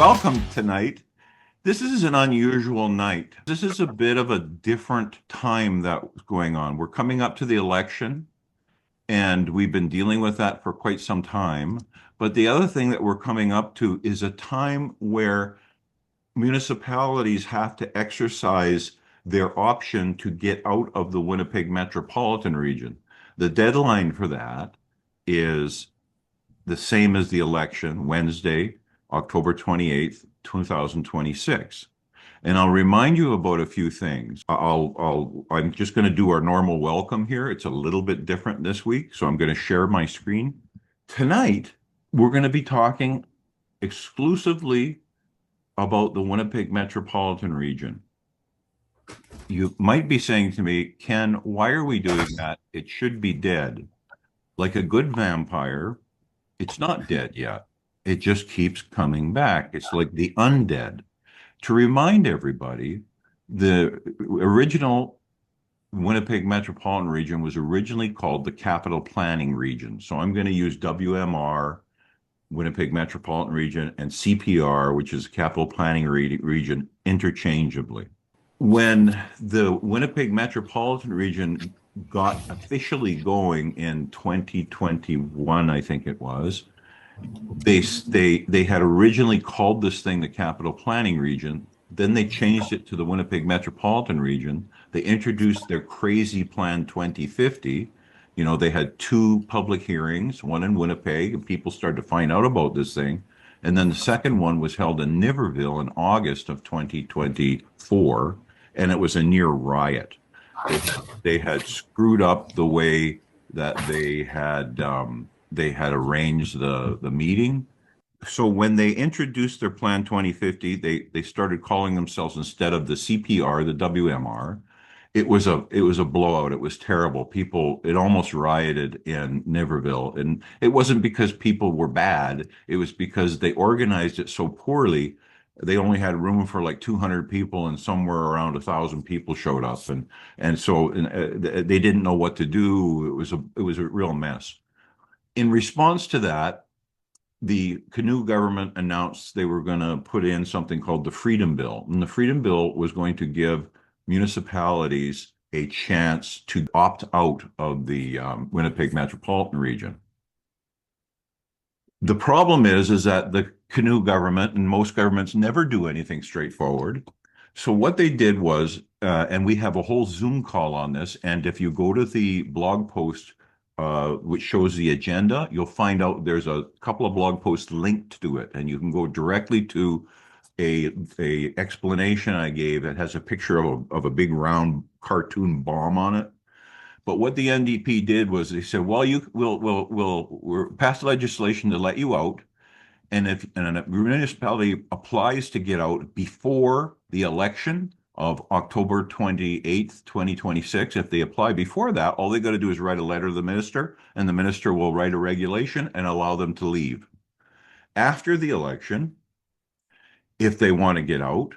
welcome tonight. This is an unusual night. This is a bit of a different time that's going on. We're coming up to the election, and we've been dealing with that for quite some time. But the other thing that we're coming up to is a time where municipalities have to exercise their option to get out of the Winnipeg Metropolitan Region. The deadline for that is the same as the election, Wednesday, October 28th, 2026. And I'll remind you about a few things. I'm just going to do our normal welcome here. It's a little bit different this week, so I'm going to share my screen. Tonight, we're going to be talking exclusively about the Winnipeg Metropolitan Region. You might be saying to me, Ken, why are we doing that? It should be dead. Like a good vampire, it's not dead yet. It just keeps coming back. It's like the undead. To remind everybody, the original Winnipeg Metropolitan Region was originally called the Capital Planning Region. So I'm going to use WMR, Winnipeg Metropolitan Region, and CPR, which is Capital Planning Region, interchangeably. When the Winnipeg Metropolitan Region got officially going in 2021, I think it was, they had originally called this thing the Capital Planning Region. Then they changed it to the Winnipeg Metropolitan Region. They introduced their crazy Plan 2050. You know, they had two public hearings, one in Winnipeg, and people started to find out about this thing. And then the second one was held in Niverville in August of 2024, and it was a near riot. They had screwed up the way that they had arranged the meeting. So when they introduced their Plan 2050, they started calling themselves, instead of the CPR, the WMR. It was a blowout. It was terrible. It almost rioted in Niverville. And it wasn't because people were bad. It was because they organized it so poorly. They only had room for like 200 people, and somewhere around 1,000 people showed up. So they didn't know what to do. It was a real mess. In response to that, the Canoe government announced they were going to put in something called the Freedom Bill. And the Freedom Bill was going to give municipalities a chance to opt out of the Winnipeg Metropolitan Region. The problem is that the Canoe government and most governments never do anything straightforward. So what they did was, and we have a whole Zoom call on this, and if you go to the blog post which shows the agenda, you'll find out there's a couple of blog posts linked to it, and you can go directly to a explanation I gave that has a picture of a big round cartoon bomb on it. But what the NDP did was they said, well, we'll pass legislation to let you out. And if a municipality applies to get out before the election of October 28th, 2026, if they apply before that, all they got to do is write a letter to the minister, and the minister will write a regulation and allow them to leave. After the election, if they want to get out,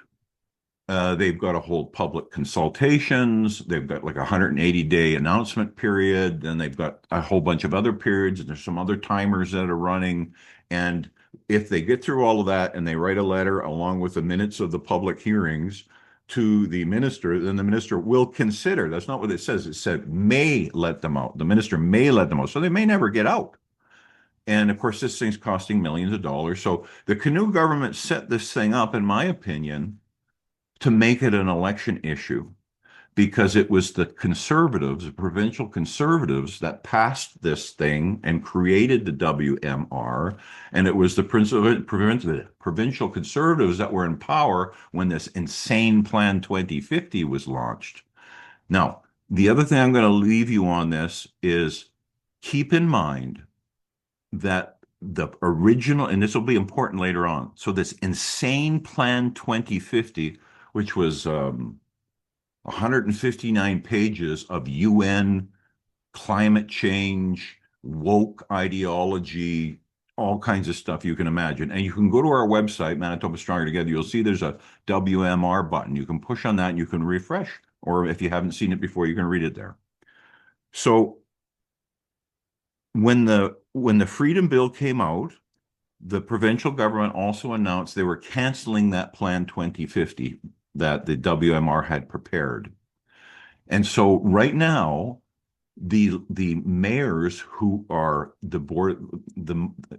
they've got to hold public consultations. They've got like a 180-day announcement period. Then they've got a whole bunch of other periods, and there's some other timers that are running. And if they get through all of that and they write a letter along with the minutes of the public hearings to the minister, then the minister will consider. That's not what it says. It said may let them out. The minister may let them out. So they may never get out. And of course, this thing's costing millions of dollars. So the Canoe government set this thing up, in my opinion, to make it an election issue, because it was the conservatives, the provincial conservatives, that passed this thing and created the WMR. And it was the provincial conservatives that were in power when this insane Plan 2050 was launched. Now, the other thing I'm going to leave you on this is keep in mind that the original, and this will be important later on, so this insane Plan 2050, which was 159 pages of UN climate change, woke ideology, all kinds of stuff you can imagine. And you can go to our website, Manitoba Stronger Together. You'll see there's a WMR button. You can push on that and you can refresh. Or if you haven't seen it before, you can read it there. So when the Freedom Bill came out, The provincial government also announced they were canceling that Plan 2050 that the WMR had prepared. And so right now, the mayors who are the board,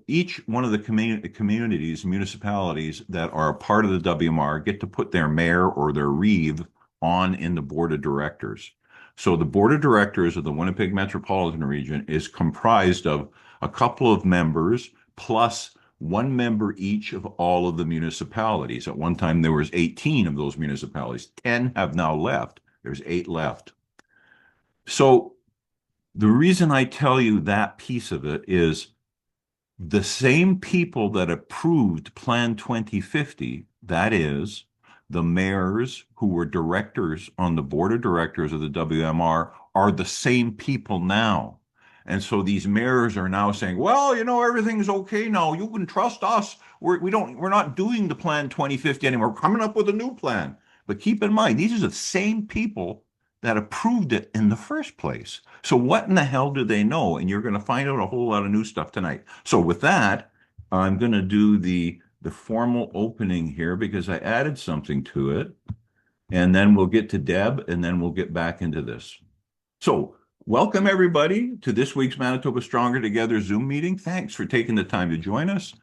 each one of the communities, municipalities that are a part of the WMR get to put their mayor or their reeve on in the board of directors. So the board of directors of the Winnipeg Metropolitan Region is comprised of a couple of members plus one member each of all of the municipalities. At one time, there was 18 of those municipalities. 10 have now left. There's 8 left. So the reason I tell you that piece of it is the same people that approved Plan 2050, that is, the mayors who were directors on the board of directors of the WMR, are the same people now. And so these mayors are now saying, well, everything's okay now. You can trust us. We're not doing the Plan 2050 anymore. We're coming up with a new plan. But keep in mind, these are the same people that approved it in the first place. So what in the hell do they know? And you're going to find out a whole lot of new stuff tonight. So with that, I'm going to do the formal opening here because I added something to it. And then we'll get to Deb, and then we'll get back into this. So welcome everybody to this week's Manitoba Stronger Together Zoom meeting. Thanks for taking the time to join us.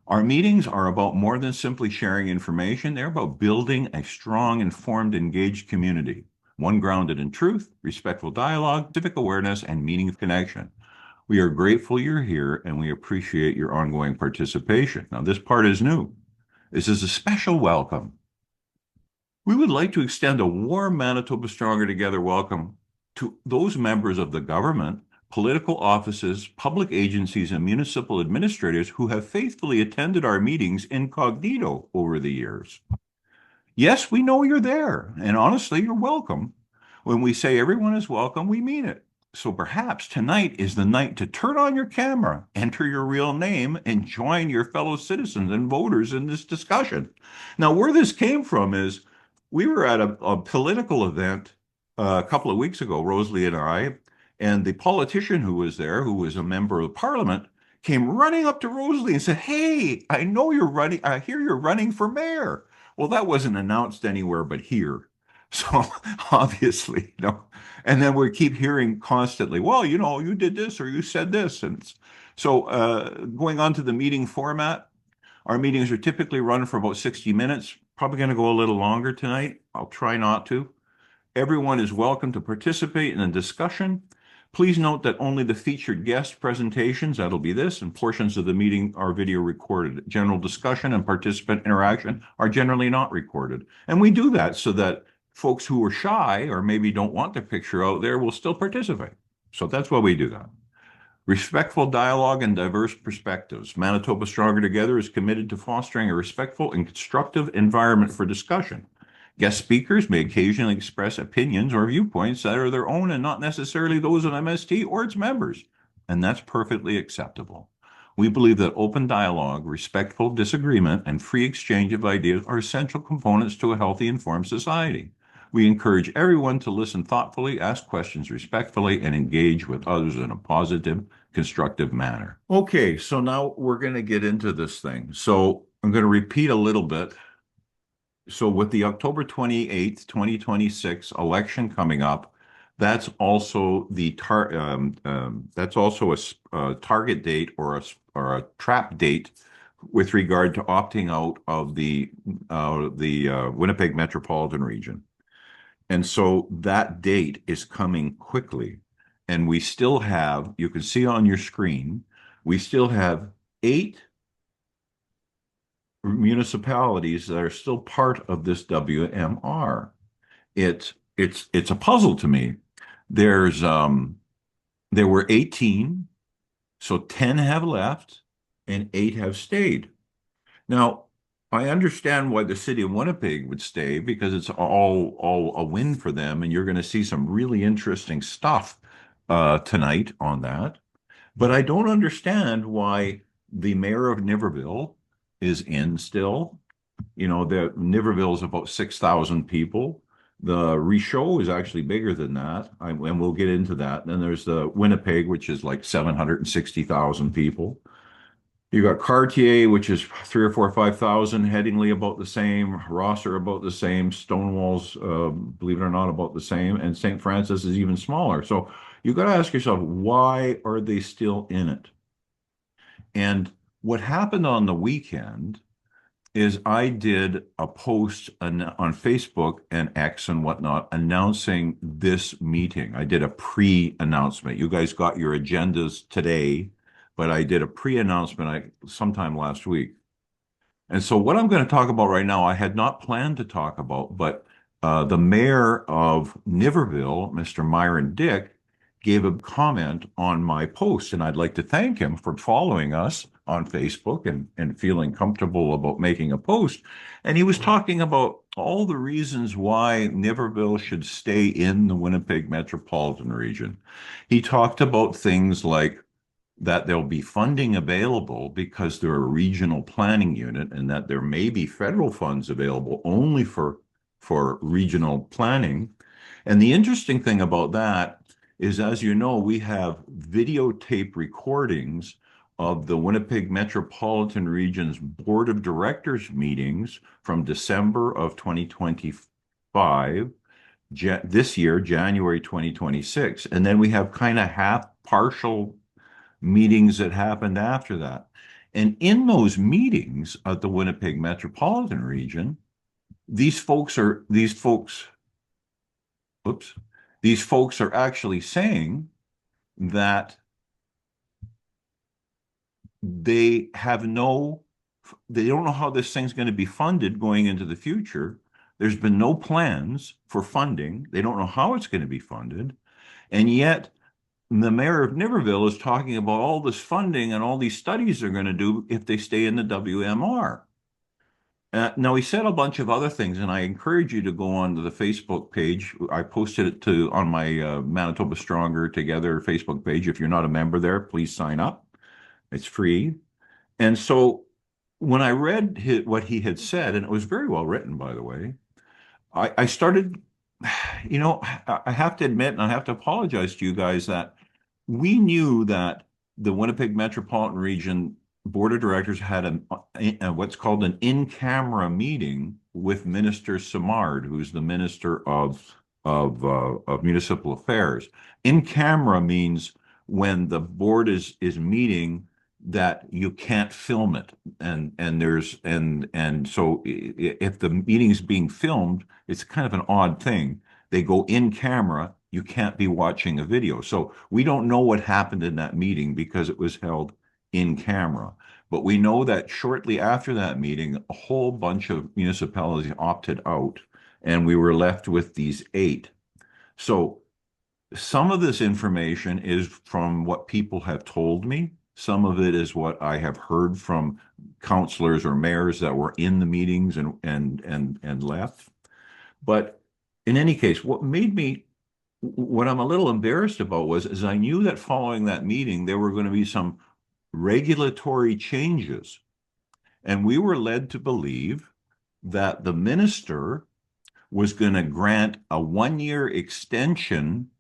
Our meetings are about more than simply sharing information. They're about building a strong, informed, engaged community. One grounded in truth, respectful dialogue, civic awareness, and meaningful connection. We are grateful you're here, and we appreciate your ongoing participation. Now, this part is new. This is a special welcome. We would like to extend a warm Manitoba Stronger Together welcome to those members of the government, political offices, public agencies, and municipal administrators who have faithfully attended our meetings incognito over the years. Yes, we know you're there, and honestly, you're welcome. When we say everyone is welcome, we mean it. So perhaps tonight is the night to turn on your camera, enter your real name, and join your fellow citizens and voters in this discussion. Now, where this came from is we were at a political event a couple of weeks ago, Rosalie and I, and the politician who was there, who was a member of parliament, came running up to Rosalie and said, "Hey, I know you're running. I hear you're running for mayor." Well, that wasn't announced anywhere but here. So obviously, And then we keep hearing constantly, well, you did this or you said this. And so going on to the meeting format, our meetings are typically run for about 60 minutes, probably going to go a little longer tonight. I'll try not to. Everyone is welcome to participate in the discussion. Please note that only the featured guest presentations, that'll be this, and portions of the meeting are video recorded. General discussion and participant interaction are generally not recorded. And we do that so that folks who are shy or maybe don't want their picture out there will still participate. So that's why we do that. Respectful dialogue and diverse perspectives. Manitoba Stronger Together is committed to fostering a respectful and constructive environment for discussion. Guest speakers may occasionally express opinions or viewpoints that are their own and not necessarily those of MST or its members, and that's perfectly acceptable. We believe that open dialogue, respectful disagreement, and free exchange of ideas are essential components to a healthy, informed society. We encourage everyone to listen thoughtfully, ask questions respectfully, and engage with others in a positive, constructive manner. Okay, so now we're going to get into this thing. So I'm going to repeat a little bit. So with the October 28th, 2026 election coming up, that's also a target date or a trap date with regard to opting out of the Winnipeg Metropolitan Region. And so that date is coming quickly. And we still have, you can see on your screen, we still have 8 municipalities that are still part of this WMR. It's a puzzle to me. There were 18, so 10 have left and 8 have stayed. Now, I understand why the city of Winnipeg would stay because it's all a win for them, and you're going to see some really interesting stuff tonight on that. But I don't understand why the mayor of Niverville is in still. The Niverville is about 6,000 people. The reshape is actually bigger than that, and we'll get into that. And then there's the Winnipeg, which is like 760,000 people. You got Cartier, which is 3 or 4 or 5,000, Headingley about the same, Rosser about the same, Stonewall's, believe it or not, about the same, and St. Francis is even smaller. So you got to ask yourself, why are they still in it? And what happened on the weekend is I did a post on Facebook and X and whatnot announcing this meeting. I did a pre-announcement. You guys got your agendas today, but I did a pre-announcement sometime last week. And so what I'm going to talk about right now, I had not planned to talk about, but the mayor of Niverville, Mr. Myron Dick, gave a comment on my post, and I'd like to thank him for following us on Facebook and feeling comfortable about making a post. And he was talking about all the reasons why Niverville should stay in the Winnipeg Metropolitan Region. He talked about things like that there'll be funding available because they're a regional planning unit, and that there may be federal funds available only for regional planning. And the interesting thing about that is, as you know, we have videotape recordings of the Winnipeg Metropolitan Region's Board of Directors meetings from December of 2025, this year, January 2026. And then we have kind of half partial meetings that happened after that. And in those meetings at the Winnipeg Metropolitan Region, these folks are actually saying that they don't know how this thing's going to be funded going into the future. There's been no plans for funding. They don't know how it's going to be funded. And yet the mayor of Niverville is talking about all this funding and all these studies they're going to do if they stay in the WMR. Now, he said a bunch of other things, and I encourage you to go on to the Facebook page. I posted it on my Manitoba Stronger Together Facebook page. If you're not a member there, please sign up. It's free. And so when I read what he had said, and it was very well written, by the way, I started, I have to admit, and I have to apologize to you guys, that we knew that the Winnipeg Metropolitan Region Board of Directors had what's called an in-camera meeting with Minister Simard, who's the Minister of Municipal Affairs. In camera means when the board is meeting, that you can't film it, and so if the meeting is being filmed, it's kind of an odd thing. They go in camera, you can't be watching a video. So we don't know what happened in that meeting because it was held in camera. But we know that shortly after that meeting, a whole bunch of municipalities opted out, and we were left with these 8. So some of this information is from what people have told me. Some of it is what I have heard from councillors or mayors that were in the meetings and left. But in any case, what I'm a little embarrassed about is I knew that following that meeting, there were going to be some regulatory changes. And we were led to believe that the minister was going to grant a 1-year extension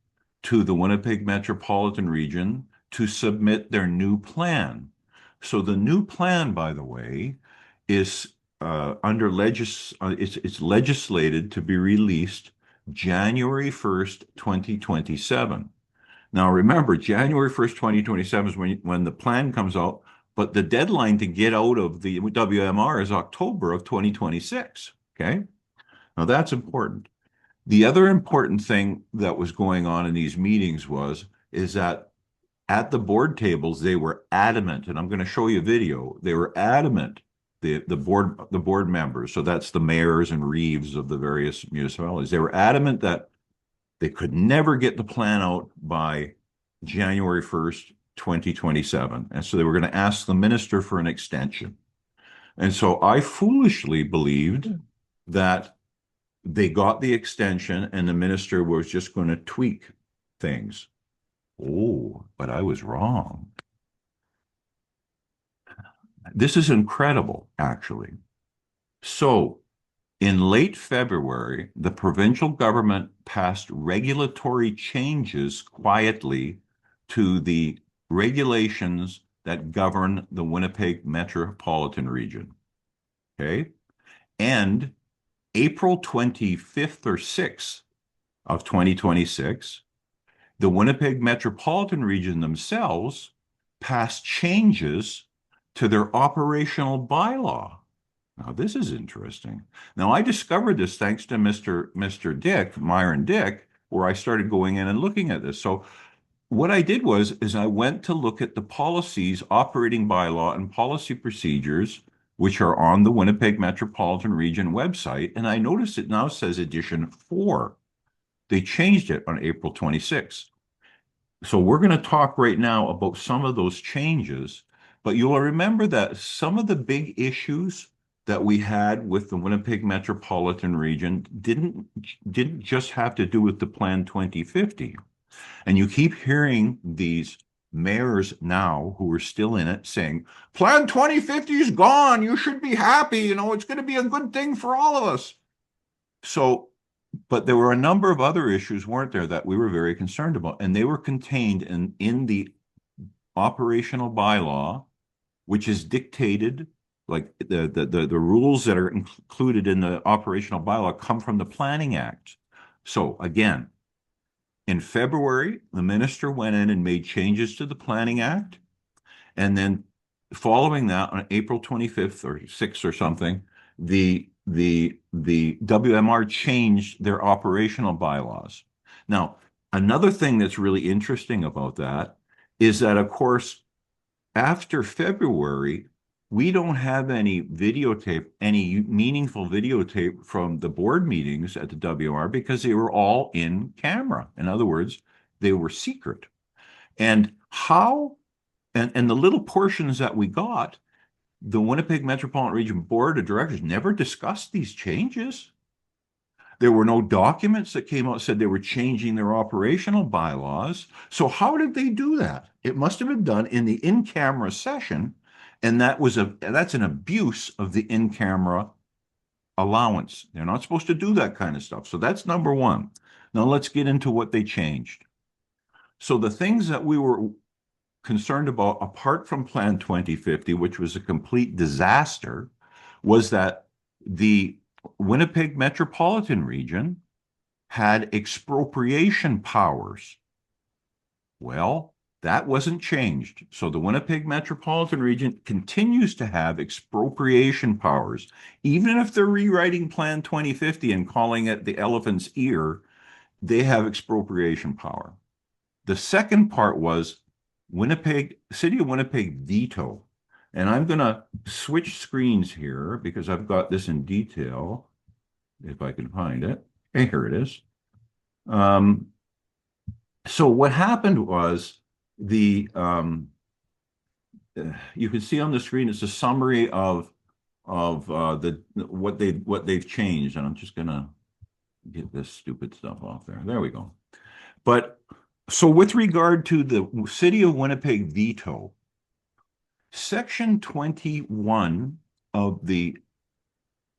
to the Winnipeg Metropolitan Region to submit their new plan. So the new plan, by the way, is it's legislated to be released January 1st, 2027. Now remember, January 1st, 2027 is when the plan comes out, but the deadline to get out of the WMR is October of 2026. Okay? Now that's important. The other important thing that was going on in these meetings is that at the board tables, they were adamant, and I'm going to show you a video. They were adamant, the board members, so that's the mayors and reeves of the various municipalities. They were adamant that they could never get the plan out by January 1st, 2027. And so they were going to ask the minister for an extension. And so I foolishly believed that they got the extension and the minister was just going to tweak things. Oh, but I was wrong. This is incredible, actually. So, in late February, the provincial government passed regulatory changes quietly to the regulations that govern the Winnipeg Metropolitan Region. Okay. And April 25th or 6th of 2026, the Winnipeg Metropolitan Region themselves passed changes to their operational bylaw. Now, this is interesting. Now, I discovered this thanks to Mr. Dick, Myron Dick, where I started going in and looking at this. So what I did is I went to look at the policies, operating bylaw, and policy procedures, which are on the Winnipeg Metropolitan Region website, and I noticed it now says edition 4. They changed it on April 26th. So we're going to talk right now about some of those changes, but you'll remember that some of the big issues that we had with the Winnipeg Metropolitan Region didn't just have to do with the Plan 2050. And you keep hearing these mayors now who are still in it saying, Plan 2050 is gone. You should be happy. You know, it's going to be a good thing for all of us. So, but there were a number of other issues, weren't there, that we were very concerned about. And they were contained in the operational bylaw, which is dictated, like the rules that are included in the operational bylaw come from the Planning Act. So again, in February, the minister went in and made changes to the Planning Act. And then following that, on April 25th or 6th or something, the WMR changed their operational bylaws. Now, another thing that's really interesting about that is that, of course, after February, we don't have any videotape, any meaningful videotape from the board meetings at the WMR because they were all in camera. In other words, they were secret. And and the little portions that we got, the Winnipeg Metropolitan Region Board of Directors never discussed these changes. There were no documents that came out that said they were changing their operational bylaws. So how did they do that? It must have been done in the in-camera session, and that's an abuse of the in-camera allowance. They're not supposed to do that kind of stuff. So that's number one. Now let's get into what they changed. So the things that we were concerned about, apart from Plan 2050, which was a complete disaster, was that the Winnipeg Metropolitan Region had expropriation powers. Well, that wasn't changed. So the Winnipeg Metropolitan Region continues to have expropriation powers. Even if they're rewriting Plan 2050 and calling it the elephant's ear, they have expropriation power. The second part was City of Winnipeg veto. And I'm going to switch screens here because I've got this in detail, if I can find it. Okay, here it is. So what happened was you can see on the screen, it's a summary of what they've changed. And I'm just going to get this stupid stuff off there. There we go. But so with regard to the City of Winnipeg veto, Section 21 of the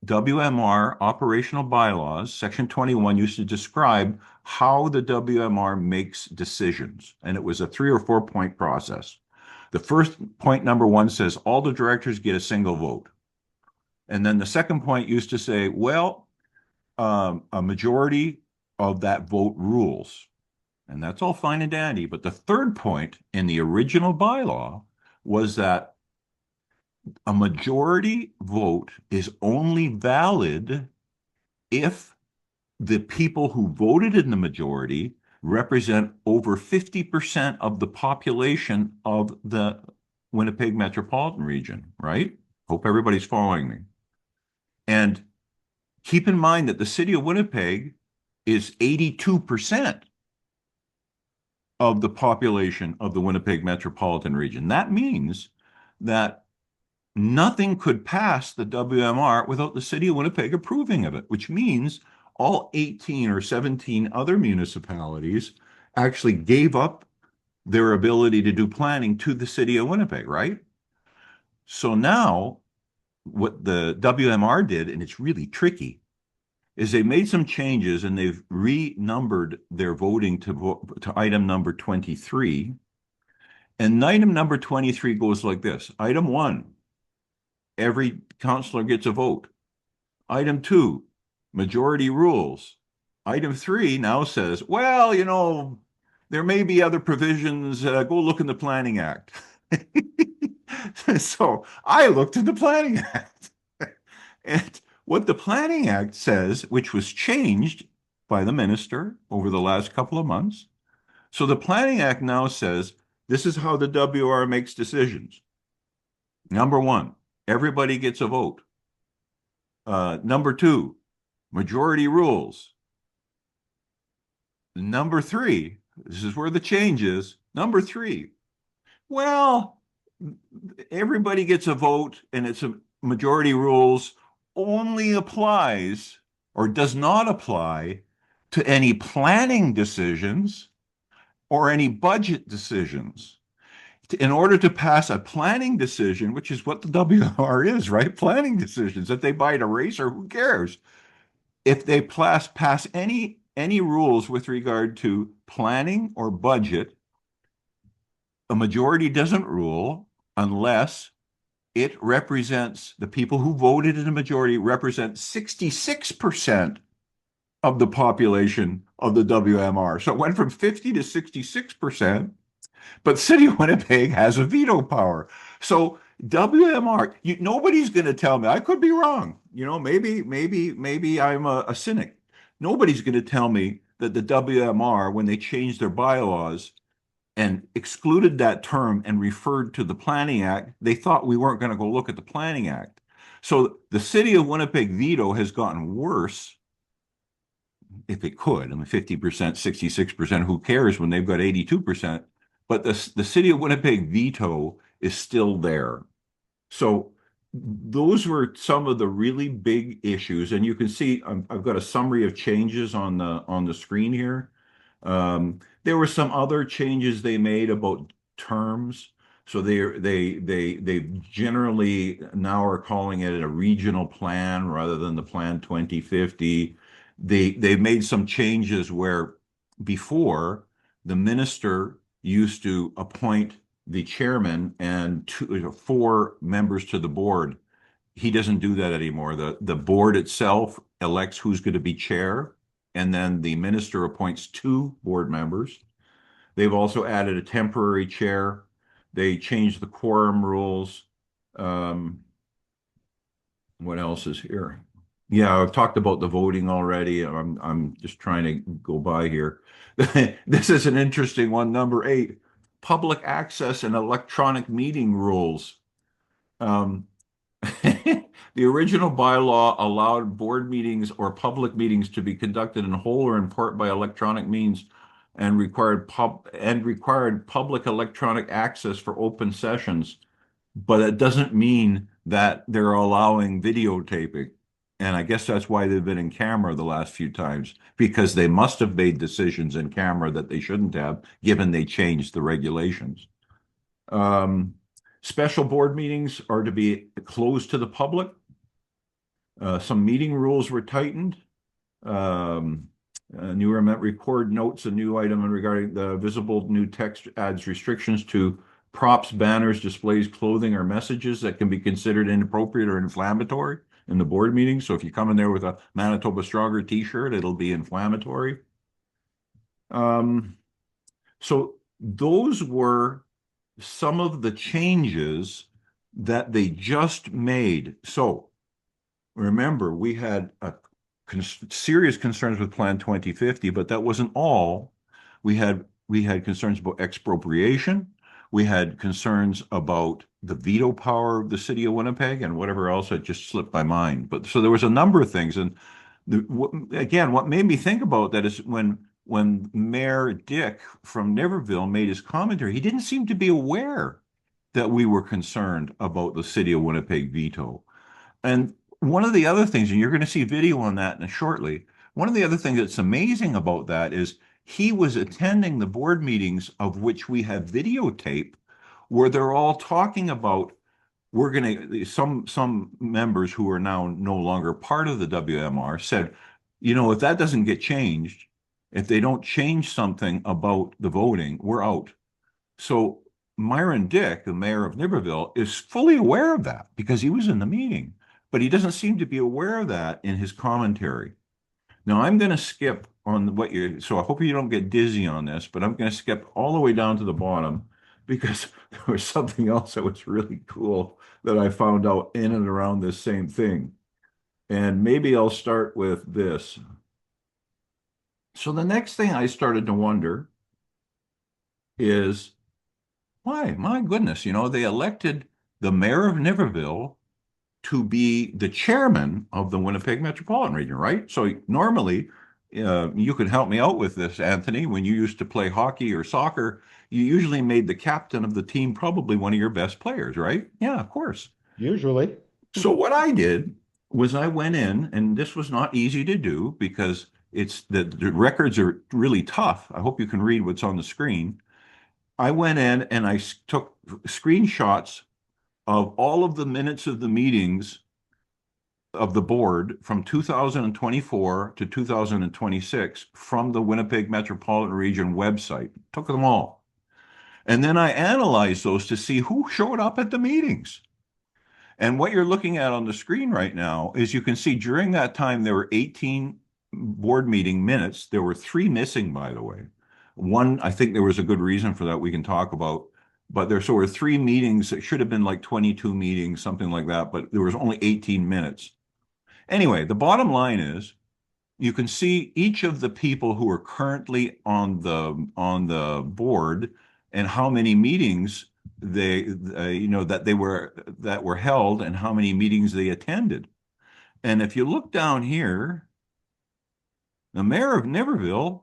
WMR operational bylaws, Section 21 used to describe how the WMR makes decisions. And it was a 3 or 4 point process. The first point, number 1, says all the directors get a single vote. And then the second point used to say, well, a majority of that vote rules. And that's all fine and dandy. But the third point in the original bylaw was that a majority vote is only valid if the people who voted in the majority represent over 50% of the population of the Winnipeg Metropolitan Region, right? Hope everybody's following me. And keep in mind that the City of Winnipeg is 82% of the population of the Winnipeg Metropolitan Region. That means that nothing could pass the WMR without the City of Winnipeg approving of it, which means all 18 or 17 other municipalities actually gave up their ability to do planning to the City of Winnipeg, right? So now what the WMR did, and it's really tricky, is they made some changes and they've renumbered their voting to item number 23. And item number 23 goes like this. Item 1, every councillor gets a vote. Item 2, majority rules. Item 3 now says, well, there may be other provisions. Go look in the Planning Act. So I looked at the Planning Act. And what the Planning Act says, which was changed by the minister over the last couple of months. So the Planning Act now says this is how the WR makes decisions. Number 1, everybody gets a vote. Number 2, majority rules. Number 3, this is where the change is. Number 3, well, everybody gets a vote and it's a majority rules only applies or does not apply to any planning decisions or any budget decisions. In order to pass a planning decision, which is what the WMR is, right? Planning decisions that they buy at a racer, who cares? If they pass any rules with regard to planning or budget, a majority doesn't rule unless it represents the people who voted in a majority represent 66% of the population of the WMR. So it went from 50 to 66%, but City of Winnipeg has a veto power. So WMR, nobody's going to tell me. I could be wrong. Maybe I'm a cynic. Nobody's going to tell me that the WMR, when they changed their bylaws and excluded that term and referred to the Planning Act, they thought we weren't going to go look at the Planning Act. So the City of Winnipeg veto has gotten worse, if it could. I mean, 50%, 66%, who cares when they've got 82%? But the City of Winnipeg veto is still there. So those were some of the really big issues. And you can see I've got a summary of changes on the screen here. There were some other changes they made about terms. So they generally now are calling it a regional plan rather than the Plan 2050. They've made some changes where before the minister used to appoint the chairman and 4 members to the board. He doesn't do that anymore. The board itself elects who's going to be chair, and then the minister appoints 2 board members. They've also added a temporary chair. They changed the quorum rules. What else is here? Yeah, I've talked about the voting already. I'm just trying to go by here. This is an interesting one. Number 8, public access and electronic meeting rules. The original bylaw allowed board meetings or public meetings to be conducted in whole or in part by electronic means and required public electronic access for open sessions. But it doesn't mean that they're allowing videotaping. And I guess that's why they've been in camera the last few times, because they must have made decisions in camera that they shouldn't have, given they changed the regulations. Special board meetings are to be closed to the public. Some meeting rules were tightened. New record notes a new item regarding the visible new text adds restrictions to props, banners, displays, clothing, or messages that can be considered inappropriate or inflammatory in the board meeting. So if you come in there with a Manitoba Stronger t-shirt, it'll be inflammatory. So those were some of the changes that they just made. So remember, we had serious concerns with Plan 2050, but that wasn't all. We had concerns about expropriation. We had concerns about the veto power of the City of Winnipeg and whatever else had just slipped my mind. But so there was a number of things. And again, what made me think about that is when Mayor Dick from Niverville made his commentary, he didn't seem to be aware that we were concerned about the City of Winnipeg veto. And one of the other things, and you're going to see video on that shortly, one of the other things that's amazing about that is he was attending the board meetings of which we have videotape, where they're all talking about, we're going to, some members who are now no longer part of the WMR said, if that doesn't get changed, if they don't change something about the voting, we're out. So Myron Dick, the mayor of Niverville, is fully aware of that because he was in the meeting, but he doesn't seem to be aware of that in his commentary. Now I'm going to skip on what you, so I hope you don't get dizzy on this, but I'm going to skip all the way down to the bottom because there was something else that was really cool that I found out in and around this same thing. And maybe I'll start with this. So the next thing I started to wonder is why? My goodness, they elected the mayor of Niverville to be the chairman of the Winnipeg Metropolitan Region, right? So normally, you could help me out with this, Anthony. When you used to play hockey or soccer, you usually made the captain of the team probably one of your best players, right? Yeah, of course. Usually. So what I did was I went in, and this was not easy to do because it's the records are really tough. I hope you can read what's on the screen. I went in and I took screenshots of all of the minutes of the meetings of the board from 2024 to 2026 from the Winnipeg Metropolitan Region website. Took them all. And then I analyzed those to see who showed up at the meetings. And what you're looking at on the screen right now is you can see during that time there were 18 board meeting minutes. There were 3 missing, by the way. One, I think there was a good reason for that we can talk about, but there were 3 meetings. It should have been like 22 meetings, something like that, but there was only 18 minutes. Anyway, the bottom line is you can see each of the people who are currently on the board and how many meetings they that were held and how many meetings they attended. And if you look down here, the mayor of Niverville,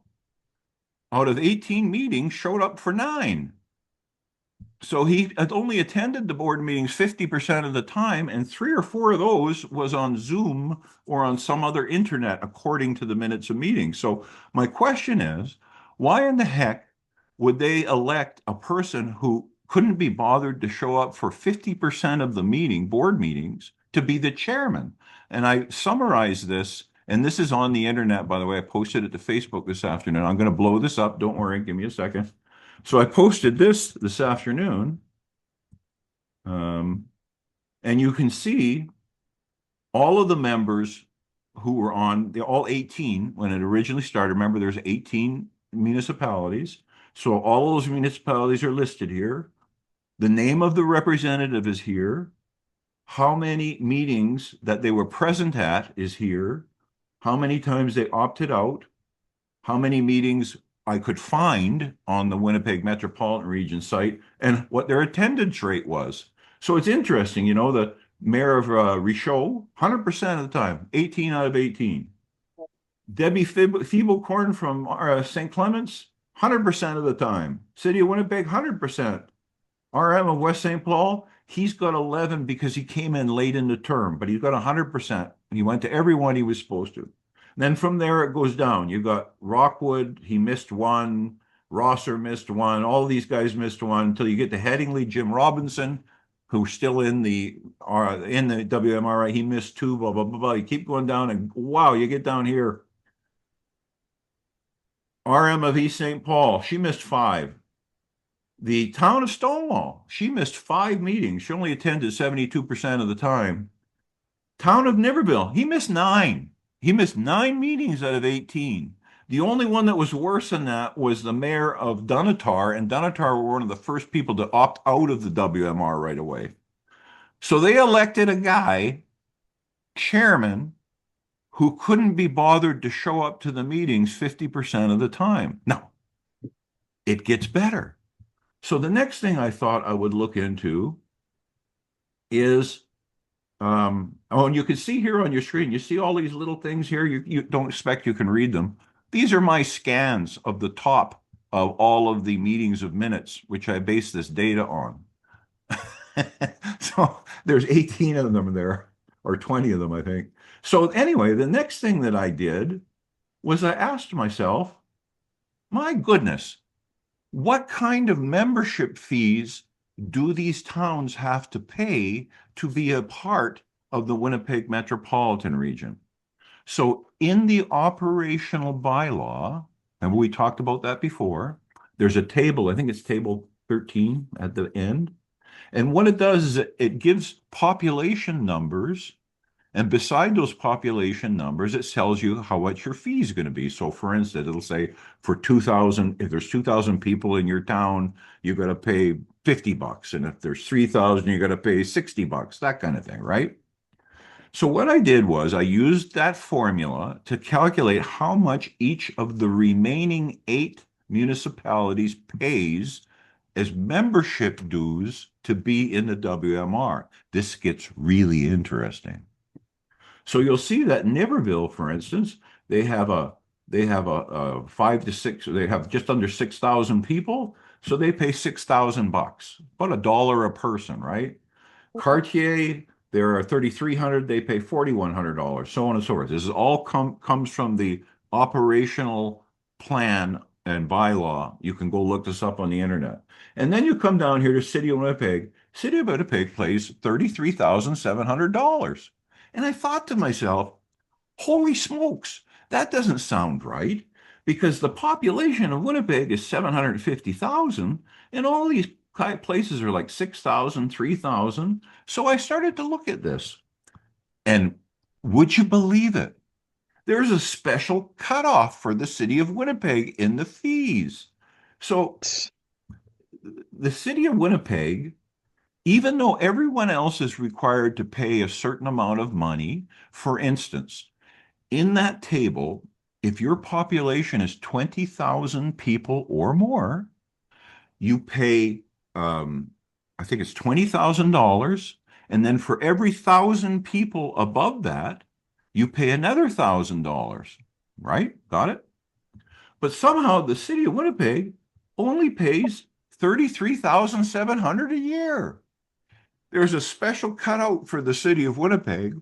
out of 18 meetings, showed up for 9. So he had only attended the board meetings 50% of the time, and 3 or 4 of those was on Zoom or on some other internet, according to the minutes of meetings. So my question is, why in the heck would they elect a person who couldn't be bothered to show up for 50% of the board meetings, to be the chairman? And I summarized this, and this is on the internet, by the way. I posted it to Facebook this afternoon. I'm going to blow this up. Don't worry, give me a second. So I posted this afternoon, and you can see all of the members who were on, all 18 when it originally started. Remember, there's 18 municipalities. So all those municipalities are listed here. The name of the representative is here. How many meetings that they were present at is here. How many times they opted out. How many meetings I could find on the Winnipeg Metropolitan Region site, and what their attendance rate was. So it's interesting, the mayor of Reshape, 100% of the time, 18 out of 18. Debbie Feeblecorn from St. Clements, 100% of the time. City of Winnipeg, 100%. RM of West St. Paul, he's got 11 because he came in late in the term, but he's got 100%. He went to every one he was supposed to. Then from there it goes down. You got Rockwood, he missed 1. Rosser missed 1. All these guys missed 1 until you get to Headingley. Jim Robinson, who's still in the WMR, he missed 2. Blah blah blah blah. You keep going down, and wow, you get down here. RM of East St. Paul, she missed 5. The town of Stonewall, she missed 5 meetings. She only attended 72% of the time. Town of Niverville, he missed 9. He missed 9 meetings out of 18. The only one that was worse than that was the mayor of Dunatar, and Dunatar were one of the first people to opt out of the WMR right away. So they elected a guy, chairman, who couldn't be bothered to show up to the meetings 50% of the time. Now, it gets better. So the next thing I thought I would look into is and you can see here on your screen, you see all these little things here. You don't expect you can read them. These are my scans of the top of all of the meetings of minutes, which I base this data on. So there's 18 of them there, or 20 of them, I think. So anyway, the next thing that I did was I asked myself, my goodness, what kind of membership fees do these towns have to pay to be a part of the Winnipeg Metropolitan Region? So in the operational bylaw, and we talked about that before, there's a table, I think it's table 13 at the end. And what it does is it gives population numbers. And beside those population numbers, it tells you how much your fee is going to be. So for instance, it'll say for 2,000, if there's 2,000 people in your town, you got to pay $50. And if there's 3,000, you got to pay $60, that kind of thing, right? So what I did was I used that formula to calculate how much each of the remaining 8 municipalities pays as membership dues to be in the WMR. This gets really interesting. So you'll see that in Niverville, for instance, they have a 5 to 6. They have just under 6,000 people, so they pay $6,000, about $1 a person, right? Cartier, there are 3,300. They pay $4,100, so on and so forth. This is all comes from the operational plan and bylaw. You can go look this up on the internet. And then you come down here to City of Winnipeg. City of Winnipeg pays $33,700. And I thought to myself, holy smokes, that doesn't sound right because the population of Winnipeg is 750,000 and all these places are like 6,000, 3,000. So I started to look at this. And would you believe it? There's a special cutoff for the city of Winnipeg in the fees. So the city of Winnipeg, even though everyone else is required to pay a certain amount of money, for instance, in that table, if your population is 20,000 people or more, you pay, I think it's $20,000. And then for every 1,000 people above that, you pay another $1,000, right? Got it? But somehow the city of Winnipeg only pays $33,700 a year. There's a special cutout for the city of Winnipeg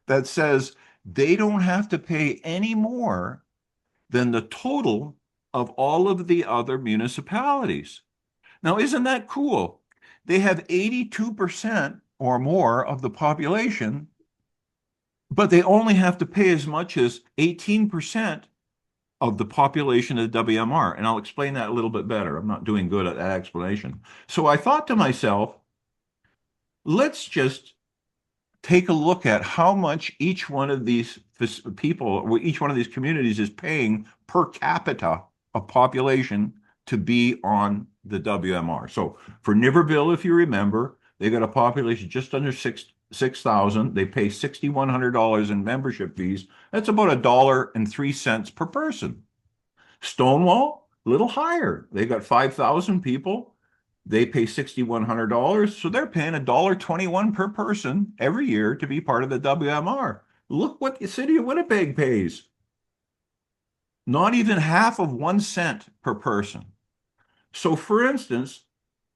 that says they don't have to pay any more than the total of all of the other municipalities. Now, isn't that cool? They have 82% or more of the population, but they only have to pay as much as 18% of the population of the WMR. And I'll explain that a little bit better. I'm not doing good at that explanation. So I thought to myself, let's just take a look at how much each one of these people, each one of these communities is paying per capita of population to be on the WMR. So for Niverville, if you remember, they got a population just under 6,000. They pay $6,100 in membership fees. That's about $1.03 per person. Stonewall, a little higher. They got 5,000 people. They pay $6,100, so they're paying $1.21 per person every year to be part of the WMR. Look what the city of Winnipeg pays. Not even half of 1 cent per person. So for instance,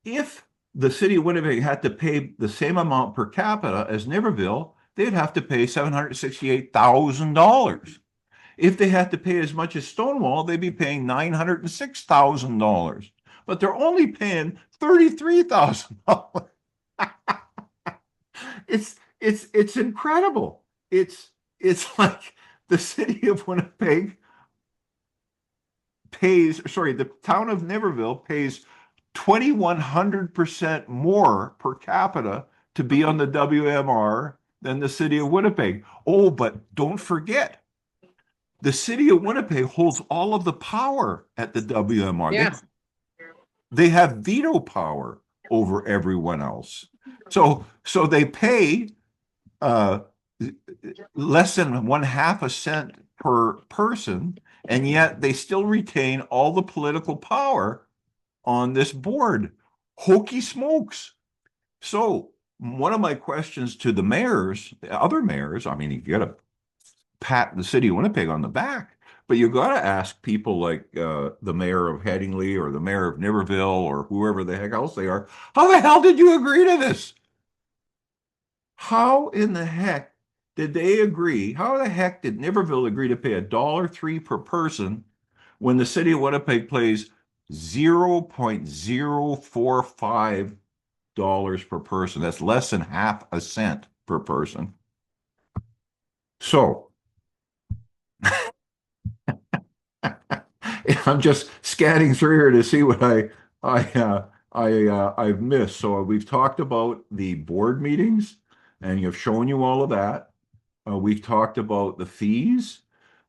if the city of Winnipeg had to pay the same amount per capita as Niverville, they'd have to pay $768,000. If they had to pay as much as Stonewall, they'd be paying $906,000. But they're only paying $33,000. It's incredible. It's like the city of Winnipeg pays, sorry, the town of Niverville pays 2,100% more per capita to be on the WMR than the city of Winnipeg. Oh, but don't forget, the city of Winnipeg holds all of the power at the WMR. Yeah. They have veto power over everyone else. So they pay less than 1/2 cent per person, and yet they still retain all the political power on this board. Hokey smokes. So one of my questions to the mayors, the other mayors, I mean, you got to pat the city of Winnipeg on the back, but you got to ask people like the mayor of Headingley or the mayor of Niverville or whoever the heck else they are, how the hell did you agree to this? How in the heck did they agree? How the heck did Niverville agree to pay $1.03 per person when the city of Winnipeg pays $0.045 per person? That's less than 1/2 cent per person. So I'm just scanning through here to see what I I've missed. So we've talked about the board meetings, and you've shown you all of that. We've talked about the fees.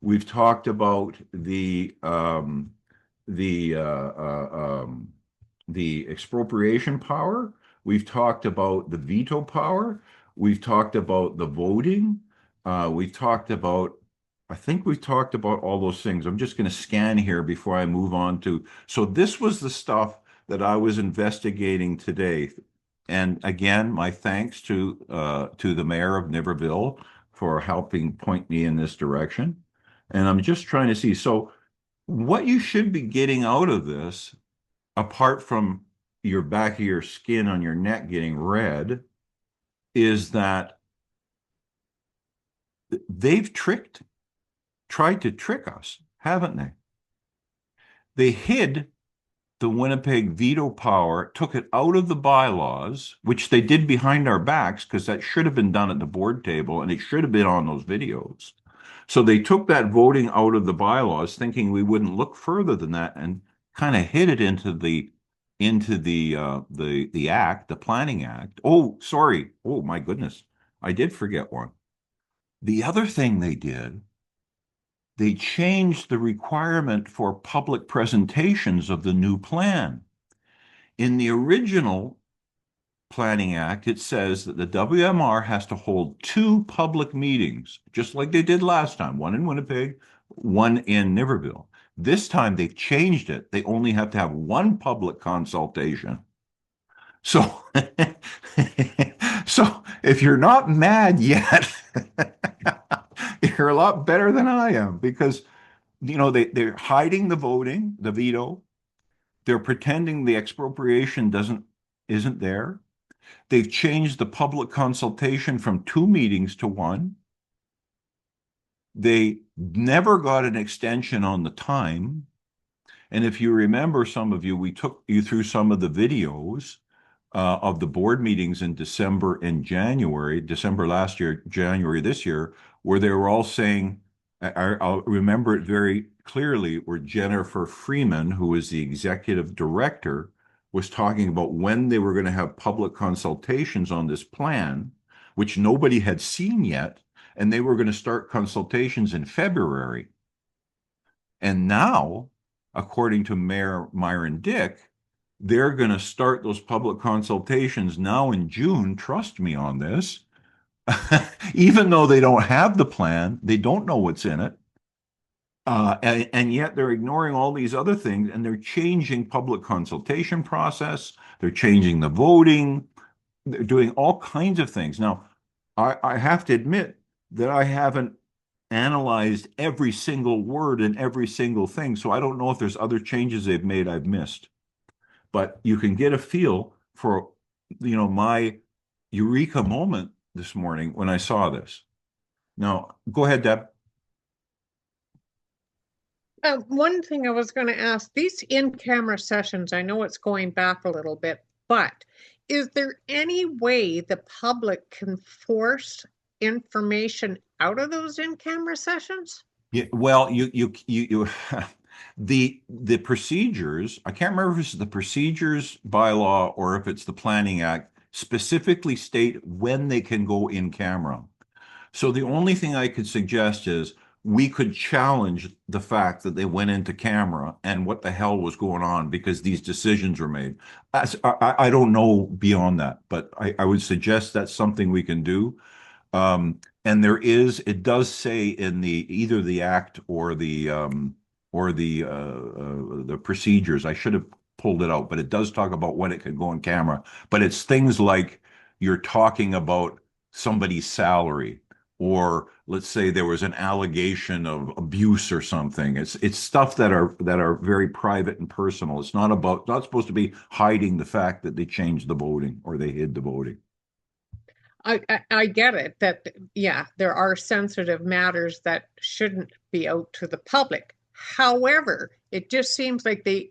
We've talked about the the expropriation power. We've talked about the veto power. We've talked about the voting. We've talked about, I think we've talked about all those things. I'm just going to scan here before I move on to. So this was the stuff that I was investigating today. And again, my thanks to the mayor of Niverville for helping point me in this direction. And I'm just trying to see. So what you should be getting out of this, apart from your back of your skin on your neck getting red, is that they've tried to trick us, haven't they? They hid the Winnipeg veto power, took it out of the bylaws, which they did behind our backs because that should have been done at the board table and it should have been on those videos. So they took that voting out of the bylaws, thinking we wouldn't look further than that, and kind of hid it into the act, the planning act. Oh, sorry. Oh my goodness. I did forget one. The other thing they did, they changed the requirement for public presentations of the new plan. In the original Planning Act, it says that the WMR has to hold two public meetings, just like they did last time, one in Winnipeg, one in Niverville. This time they've changed it. They only have to have one public consultation. So, so if you're not mad yet, you're a lot better than I am because they're hiding the voting, the veto. They're pretending the expropriation isn't there. They've changed the public consultation from two meetings to one. They never got an extension on the time. And if you remember, some of you, we took you through some of the videos of the board meetings in December and January, December last year, January this year, where they were all saying, I'll remember it very clearly, where Jennifer Freeman, who was the executive director, was talking about when they were going to have public consultations on this plan, which nobody had seen yet, and they were going to start consultations in February. And now, according to Mayor Myron Dick, they're going to start those public consultations now in June. Trust me on this. Even though they don't have the plan, they don't know what's in it. And yet they're ignoring all these other things and they're changing public consultation process. They're changing the voting. They're doing all kinds of things. Now, I have to admit that I haven't analyzed every single word and every single thing. So I don't know if there's other changes they've made I've missed. But you can get a feel for, my eureka moment this morning when I saw this. Now, go ahead, Deb. One thing I was going to ask, these in-camera sessions, I know it's going back a little bit, but is there any way the public can force information out of those in-camera sessions? Yeah, well, the procedures, I can't remember if it's the procedures bylaw or if it's the Planning Act, specifically state when they can go in camera. So the only thing I could suggest is we could challenge the fact that they went into camera and what the hell was going on because these decisions were made. I don't know beyond that, but I would suggest that's something we can do. And it does say in either the act or the procedures. I should have pulled it out, but it does talk about when it can go on camera. But it's things like you're talking about somebody's salary, or let's say there was an allegation of abuse or something. It's stuff that are very private and personal. It's not supposed to be hiding the fact that they changed the voting or they hid the voting. I get it that, yeah, there are sensitive matters that shouldn't be out to the public. However, it just seems like they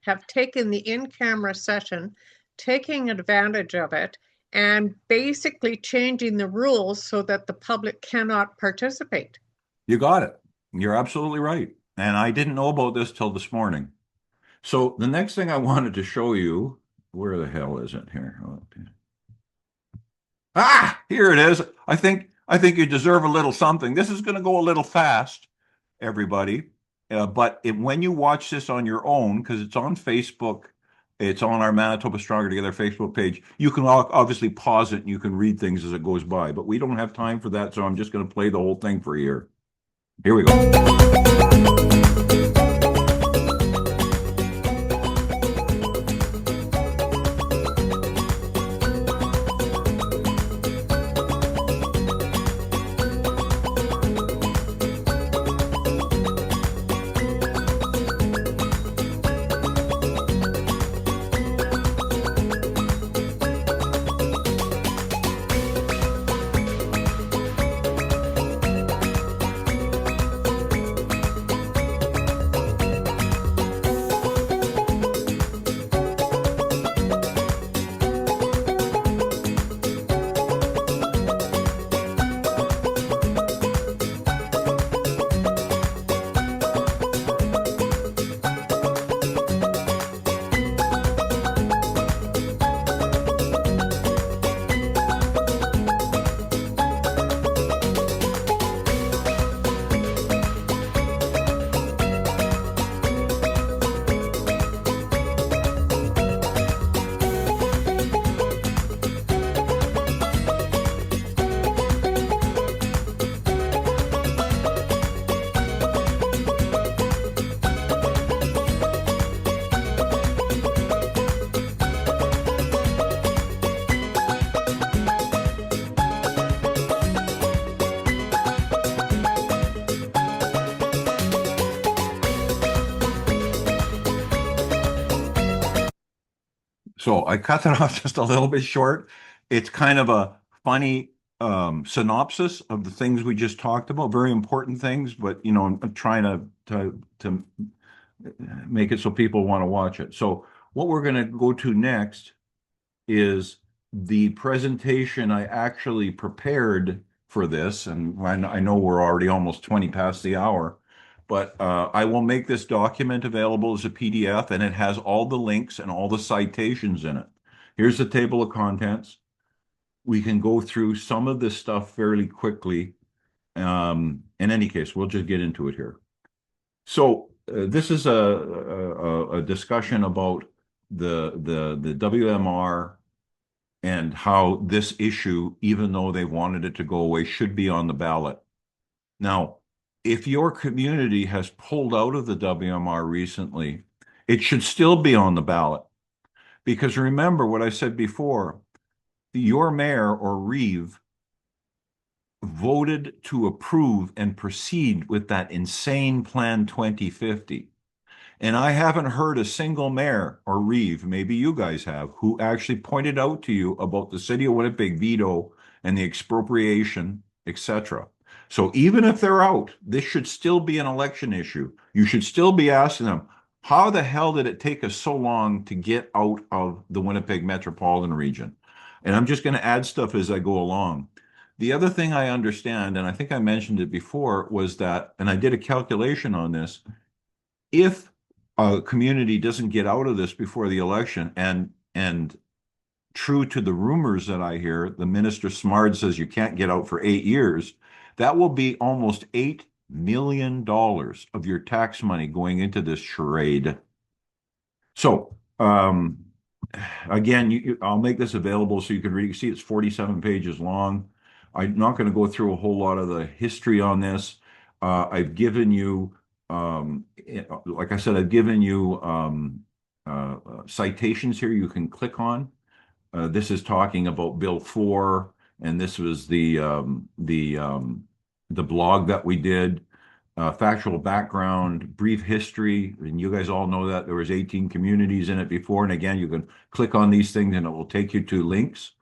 have taken the in-camera session, taking advantage of it, and basically changing the rules so that the public cannot participate. You got it. You're absolutely right. And I didn't know about this till this morning. So the next thing I wanted to show you where the hell is it here? Ah, here it is. I think you deserve a little something. This is going to go a little fast, everybody. When you watch this on your own, because it's on Facebook, it's on our Manitoba Stronger Together Facebook page, you can obviously pause it and you can read things as it goes by. But we don't have time for that, so I'm just going to play the whole thing for you. Here we go. So I cut that off just a little bit short. It's kind of a funny synopsis of the things we just talked about, very important things, but I'm trying to make it so people want to watch it. So what we're going to go to next is the presentation I actually prepared for this, and I know we're already almost 20 past the hour. But I will make this document available as a PDF, and it has all the links and all the citations in it. Here's the table of contents. We can go through some of this stuff fairly quickly. In any case, we'll just get into it here. So this is a discussion about the WMR and how this issue, even though they wanted it to go away, should be on the ballot. Now, if your community has pulled out of the WMR recently, it should still be on the ballot. Because remember what I said before, your mayor or reeve voted to approve and proceed with that insane Plan 2050. And I haven't heard a single mayor or reeve, maybe you guys have, who actually pointed out to you about the city of Winnipeg veto and the expropriation, etc. So even if they're out, this should still be an election issue. You should still be asking them, how the hell did it take us so long to get out of the Winnipeg Metropolitan Region? And I'm just going to add stuff as I go along. The other thing I understand, and I think I mentioned it before, was that, and I did a calculation on this, if a community doesn't get out of this before the election, and true to the rumors that I hear, the Minister Smard says you can't get out for 8 years, that will be almost $8 million of your tax money going into this charade. So, again, I'll make this available so you can read. You see, it's 47 pages long. I'm not going to go through a whole lot of the history on this. I've given you, like I said, I've given you citations here you can click on. This is talking about Bill 4, and this was the blog that we did. Factual background, brief history, and you guys all know that there was 18 communities in it before. And again, you can click on these things and it will take you to links.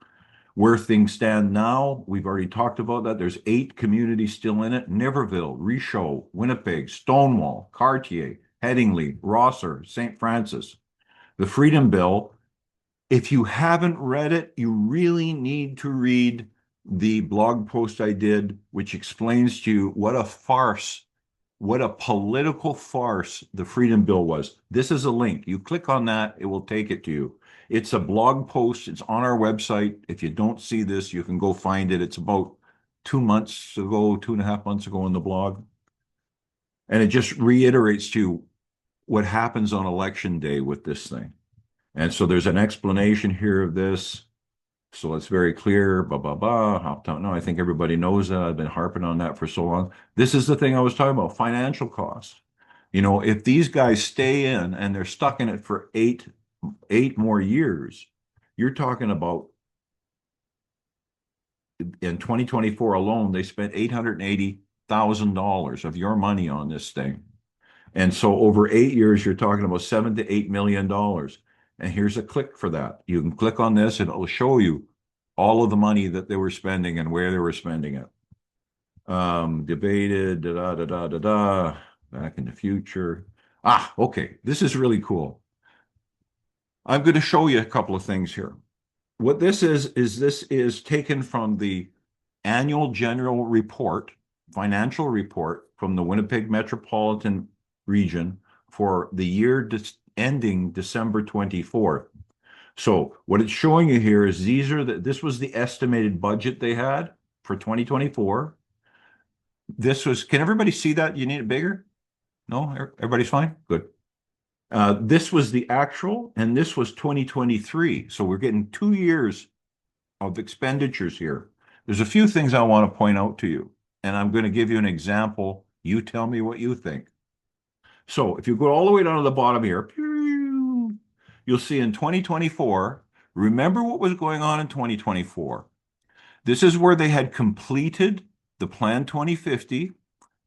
Where things stand now, we've already talked about that. There's 8 communities still in it: Niverville, Reshape, Winnipeg, Stonewall, Cartier, Headingley, Rosser, St. Francis. The Freedom Bill, if you haven't read it, you really need to read the blog post I did, which explains to you what a farce what a political farce the Freedom Bill was. This is a link. You click on that, it will take it to you. It's a blog post. It's on our website. If you don't see this, you can go find it. It's about 2 months ago, 2.5 months ago on the blog. And it just reiterates to you what happens on election day with this thing. And so there's an explanation here of this. So it's very clear, blah, blah, blah. No, I think everybody knows that. I've been harping on that for so long. This is the thing I was talking about, financial costs. You know, if these guys stay in and they're stuck in it for eight more years, you're talking about in 2024 alone, they spent $880,000 of your money on this thing. And so over 8 years, you're talking about $7 to $8 million. And here's a click for that. You can click on this and it'll show you all of the money that they were spending and where they were spending it. Debated, back in the future. Okay. This is really cool. I'm going to show you a couple of things here. What this is taken from the annual general report, financial report from the Winnipeg Metropolitan Region for the year ending December 24th. So what it's showing you here is this was the estimated budget they had for 2024. Can everybody see that? You need it bigger? No, everybody's fine? Good. This was the actual, and this was 2023. So we're getting 2 years of expenditures here. There's a few things I want to point out to you, and I'm going to give you an example. You tell me what you think. So if you go all the way down to the bottom here, you'll see in 2024, remember what was going on in 2024. This is where they had completed the Plan 2050,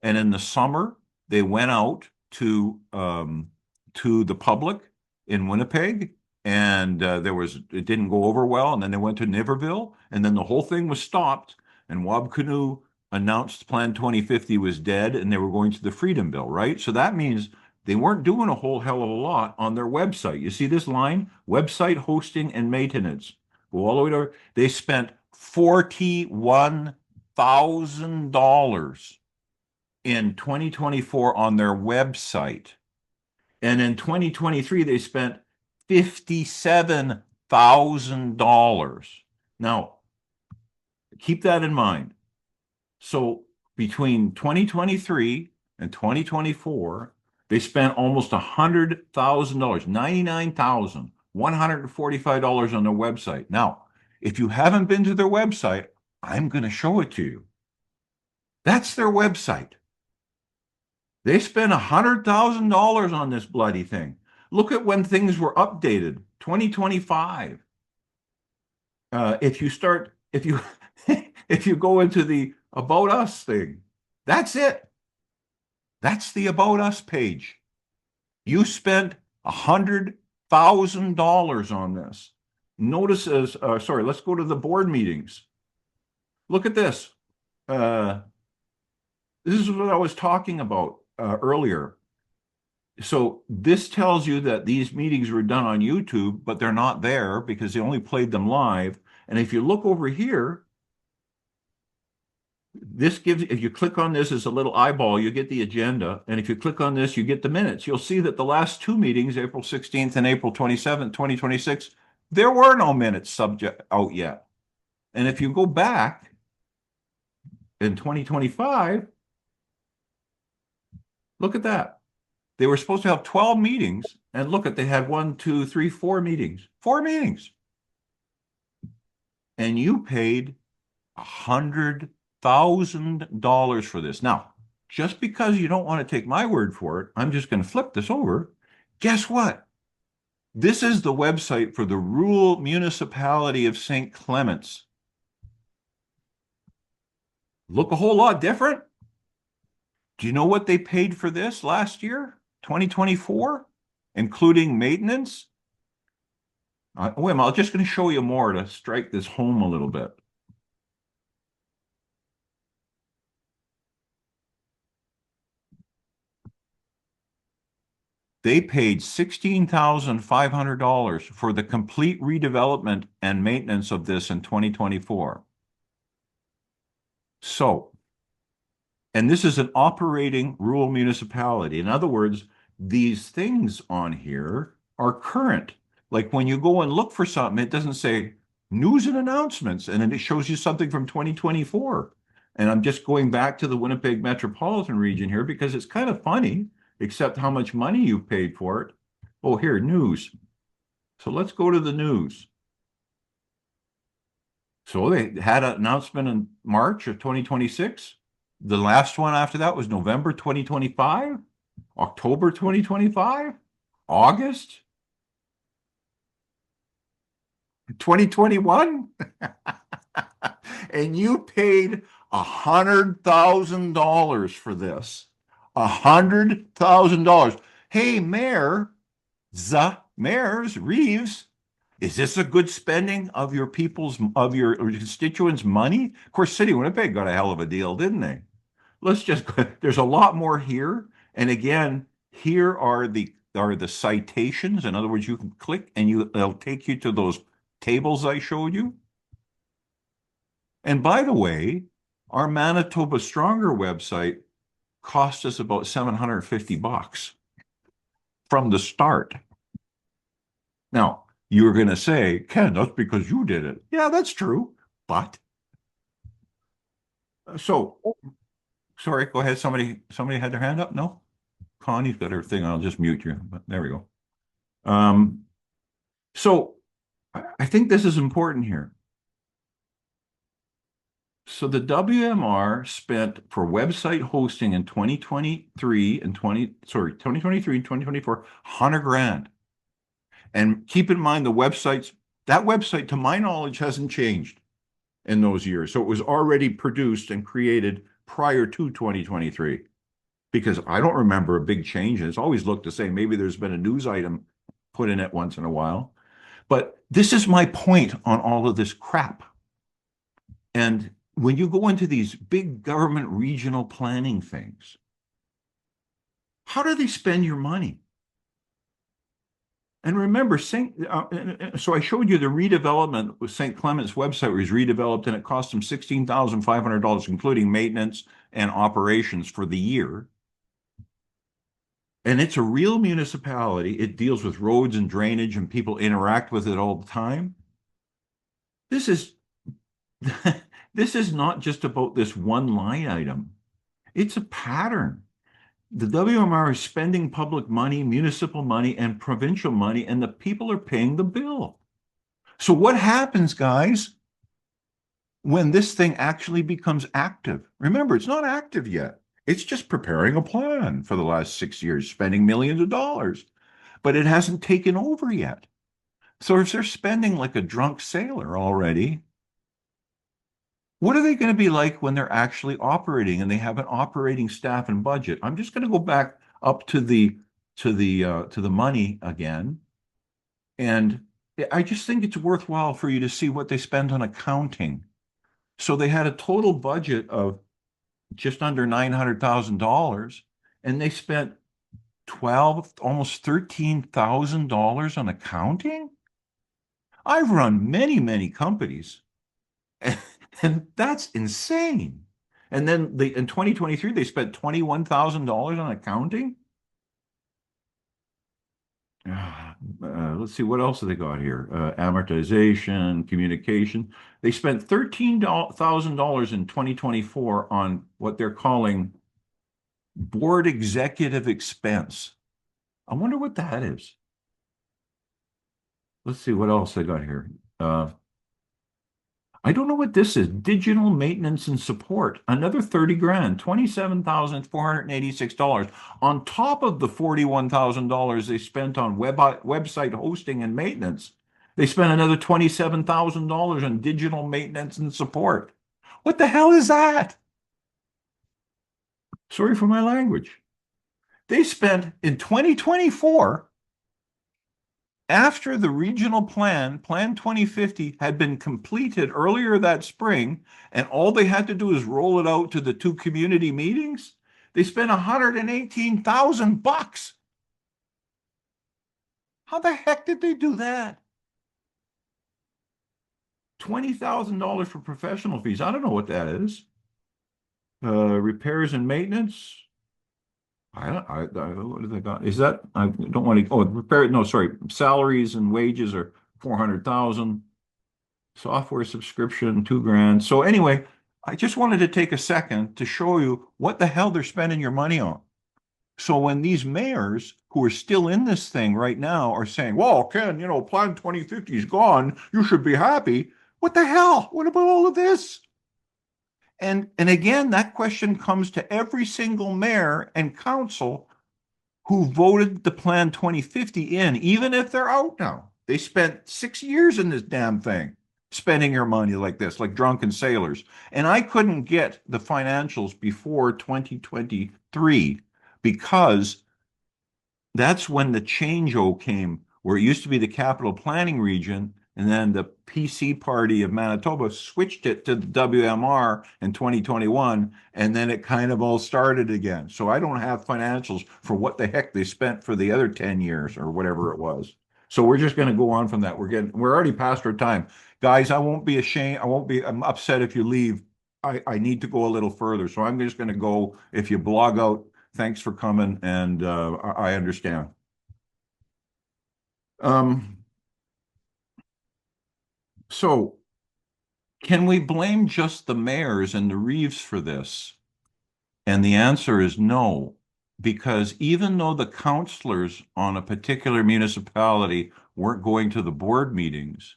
and in the summer, they went out to the public in Winnipeg, and it didn't go over well, and then they went to Niverville, and then the whole thing was stopped, and Wab Kinew announced Plan 2050 was dead, and they were going to the Freedom Bill, right? So that means they weren't doing a whole hell of a lot on their website. You see this line? Website hosting and maintenance. Go all the way to, they spent $41,000 in 2024 on their website. And in 2023, they spent $57,000. Now, keep that in mind. So between 2023 and 2024, they spent almost $100,000, $99,145 on their website. Now, if you haven't been to their website, I'm going to show it to you. That's their website. They spent $100,000 on this bloody thing. Look at when things were updated, 2025. If you go into the About Us thing, that's it. That's the About Us page. You spent $100,000 on this. Notice let's go to the board meetings. Look at this. This is what I was talking about earlier. So this tells you that these meetings were done on YouTube, but they're not there because they only played them live. And if you look over here, if you click on this as a little eyeball, you get the agenda. And if you click on this, you get the minutes. You'll see that the last two meetings, April 16th and April 27th, 2026, there were no minutes out yet. And if you go back in 2025, look at that. They were supposed to have 12 meetings, and look at, they had 1, 2, 3, 4 meetings. 4 meetings. And you paid $100,000 for this. Now, just because you don't want to take my word for it, I'm just going to flip this over. Guess what? This is the website for the rural municipality of St. Clements. Look a whole lot different. Do you know what they paid for this last year, 2024, including maintenance? Wait a minute, I'm just going to show you more to strike this home a little bit. They paid $16,500 for the complete redevelopment and maintenance of this in 2024. So And this is an operating rural municipality. In other words, these things on here are current. Like when you go and look for something, it doesn't say news and announcements, and then it shows you something from 2024. And I'm just going back to the Winnipeg Metropolitan Region here because it's kind of funny, except how much money you've paid for it. Oh, here, news. So let's go to the news. So they had an announcement in March of 2026. The last one after that was November 2025, October 2025, August 2021. And you paid $100,000 for this. $100,000. Hey, mayors, Reeves, is this a good spending of your constituents' money? Of course, City of Winnipeg got a hell of a deal, didn't they? There's a lot more here. And again, here are the citations. In other words, you can click and it'll take you to those tables I showed you. And by the way, our Manitoba Stronger website cost us about $750 from the start. Now, you're going to say, Ken, that's because you did it. Yeah, that's true. But so, sorry, go ahead. Somebody had their hand up? No? Connie's got her thing. I'll just mute you. But there we go. So I think this is important here. So the WMR spent for website hosting in 2023 and 2024, 100 grand. And keep in mind that website, to my knowledge, hasn't changed in those years. So it was already produced and created prior to 2023, because I don't remember a big change. And it's always looked the same. Maybe there's been a news item put in it once in a while. But this is my point on all of this crap. And when you go into these big government regional planning things, how do they spend your money? And remember, so I showed you the redevelopment with St. Clement's website was redeveloped, and it cost them $16,500, including maintenance and operations for the year. And it's a real municipality. It deals with roads and drainage, and people interact with it all the time. This is this is not just about this one line item. It's a pattern. The WMR is spending public money, municipal money, and provincial money, and the people are paying the bill. So what happens, guys, when this thing actually becomes active? Remember, it's not active yet. It's just preparing a plan for the last 6 years, spending millions of dollars, but it hasn't taken over yet. So if they're spending like a drunk sailor already, what are they going to be like when they're actually operating and they have an operating staff and budget? I'm just going to go back up to the money again. And I just think it's worthwhile for you to see what they spend on accounting. So they had a total budget of just under $900,000, and they spent almost $13,000 on accounting. I've run many, many companies. And that's insane. And then in 2023, they spent $21,000 on accounting. Let's see, what else have they got here? Amortization, communication. They spent $13,000 in 2024 on what they're calling board executive expense. I wonder what that is. Let's see what else they got here. I don't know what this is. Digital maintenance and support, another 30 grand, $27,486 on top of the $41,000 they spent on website hosting and maintenance. They spent another $27,000 on digital maintenance and support. What the hell is that? Sorry for my language. They spent in 2024, after the regional Plan 2050, had been completed earlier that spring, and all they had to do is roll it out to the 2 community meetings, they spent $118,000. How the heck did they do that? $20,000 for professional fees. I don't know what that is. Repairs and maintenance. What do they got? Is that, I don't want to, oh, repair, no, sorry. Salaries and wages are 400,000. Software subscription, 2 grand. So anyway, I just wanted to take a second to show you what the hell they're spending your money on. So when these mayors who are still in this thing right now are saying, well, Ken, Plan 2050 is gone. You should be happy. What the hell? What about all of this? And again, that question comes to every single mayor and council who voted the Plan 2050 in, even if they're out now. They spent 6 years in this damn thing, spending your money like this, like drunken sailors. And I couldn't get the financials before 2023 because that's when the change-o came, where it used to be the capital planning region, and then the PC party of Manitoba switched it to the WMR in 2021, and then it kind of all started again. So I don't have financials for what the heck they spent for the other 10 years or whatever it was. So we're just going to go on from that. We're already past our time. Guys, I won't be ashamed. I'm upset if you leave. I need to go a little further. So I'm just going to go. If you blog out, thanks for coming, and I understand. So can we blame just the mayors and the Reeves for this? And the answer is no, because even though the councillors on a particular municipality weren't going to the board meetings,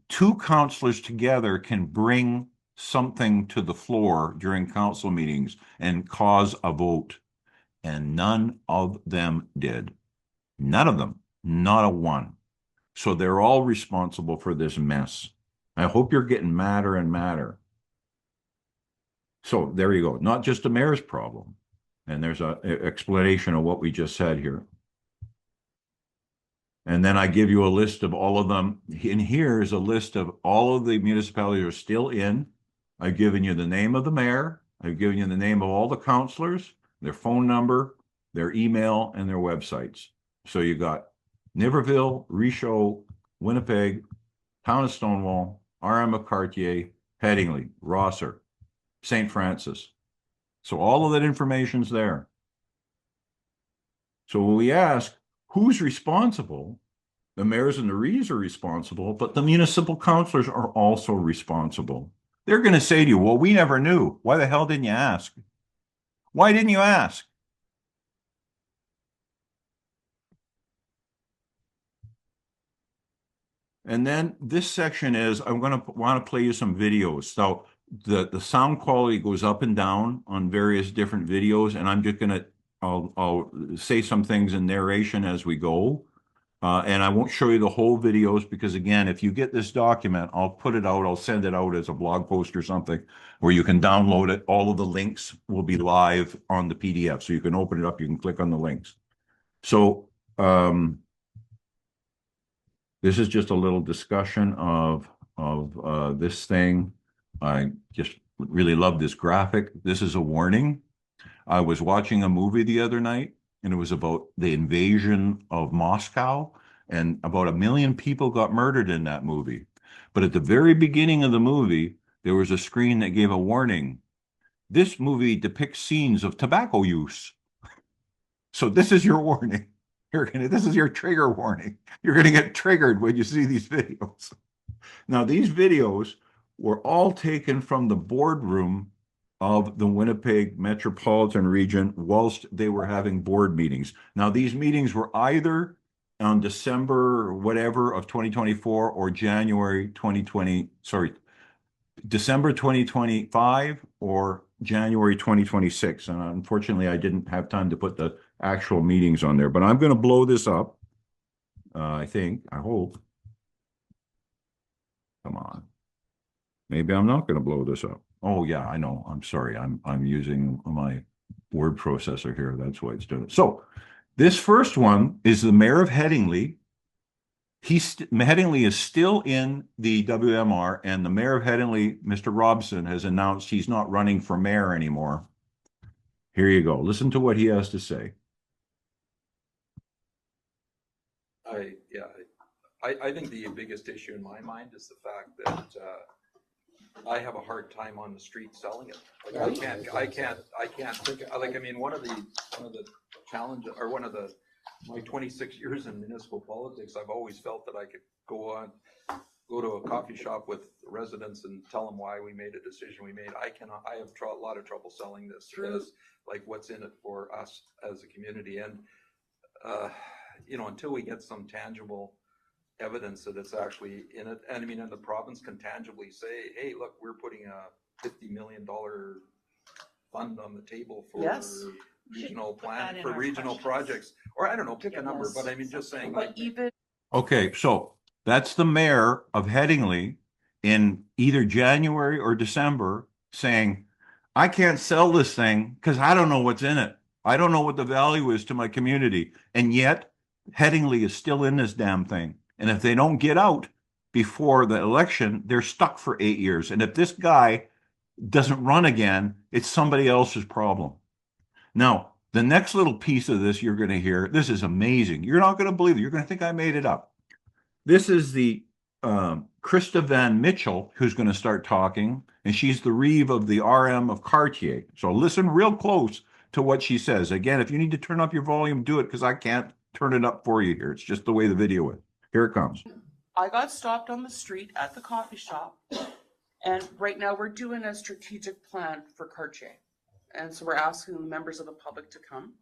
two councillors together can bring something to the floor during council meetings and cause a vote. And none of them did. None of them, not a one. So they're all responsible for this mess. I hope you're getting madder and madder. So there you go. Not just the mayor's problem. And there's an explanation of what we just said here. And then I give you a list of all of them. And here's a list of all of the municipalities are still in. I've given you the name of the mayor. I've given you the name of all the councillors, their phone number, their email, and their websites. So you got Niverville, Reshape, Winnipeg, Town of Stonewall, R.M. McCartier, Headingley, Rosser, St. Francis. So all of that information's there. So when we ask who's responsible, the mayors and the Rees are responsible, but the municipal councillors are also responsible. They're going to say to you, well, we never knew. Why the hell didn't you ask? Why didn't you ask? And then this section is, I'm going to want to play you some videos. So the sound quality goes up and down on various different videos, and I'm just going to, I'll say some things in narration as we go. And I won't show you the whole videos because, again, if you get this document, I'll put it out. I'll send it out as a blog post or something where you can download it. All of the links will be live on the PDF. So you can open it up. You can click on the links. So this is just a little discussion of this thing. I just really love this graphic. This is a warning. I was watching a movie the other night, and it was about the invasion of Moscow, and about 1 million people got murdered in that movie. But at the very beginning of the movie, there was a screen that gave a warning. This movie depicts scenes of tobacco use. So this is your warning. This is your trigger warning. You're going to get triggered when you see these videos. Now, these videos were all taken from the boardroom of the Winnipeg Metropolitan Region whilst they were having board meetings. Now, these meetings were either on December whatever of 2024 or January 2020, sorry, December 2025 or January 2026. And unfortunately, I didn't have time to put the actual meetings on there, but I'm going to blow this up. I hope. Come on. Maybe I'm not going to blow this up. Oh yeah, I know. I'm sorry. I'm using my word processor here. That's why it's doing it. So this first one is the mayor of Headingley. Headingley is still in the WMR, and the mayor of Headingley, Mr. Robson, has announced he's not running for mayor anymore. Here you go. Listen to what he has to say. I think the biggest issue in my mind is the fact that I have a hard time on the street selling it. Like Right. I can't think, like, I mean, one of the challenges, or one of the, my 26 years in municipal politics, I've always felt that I could go to a coffee shop with residents and tell them why we made a decision we made. I have a lot of trouble selling this as like what's in it for us as a community. And, you know, until we get some tangible evidence that it's actually in it. And I mean, and the province can tangibly say, hey, look, we're putting a $50 million fund on the table for regional plan, for regional projects, or I don't know, pick a number, but I mean, just saying. But even Okay, so that's the mayor of Headingley in either January or December saying, I can't sell this thing because I don't know what's in it. I don't know what the value is to my community. And yet Headingley is still in this damn thing. And if they don't get out before the election, they're stuck for 8 years. And if this guy doesn't run again, it's somebody else's problem. Now, the next little piece of this you're going to hear, this is amazing. You're not going to believe it. You're going to think I made it up. This is the Krista Van Mitchell who's going to start talking, and she's the Reeve of the RM of Cartier. So listen real close to what she says. Again, if you need to turn up your volume, do it, because I can't turn it up for you here. It's just the way the video is. Here it comes. I got stopped on the street at the coffee shop, and right now we're doing a strategic plan for Cartier. And so we're asking the members of the public to come.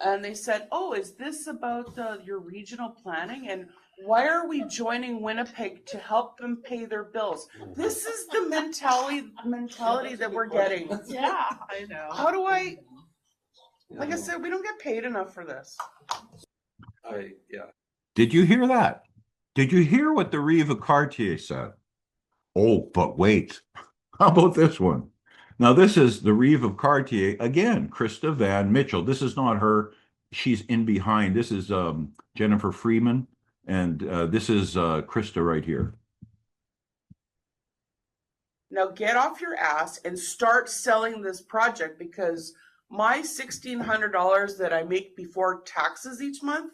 And they said, oh, is this about your regional planning? And why are we joining Winnipeg to help them pay their bills? This is the mentality that we're getting. Yeah, I know. How do I, like I said, we don't get paid enough for this. Yeah. Did you hear that? Did you hear what the Reeve of Cartier said? Oh, but wait. How about this one? Now, this is the Reeve of Cartier, again, Krista Van Mitchell. This is not her. She's in behind. This is Jennifer Freeman, and this is Krista right here. Now get off your ass and start selling this project, because my $1,600 that I make before taxes each month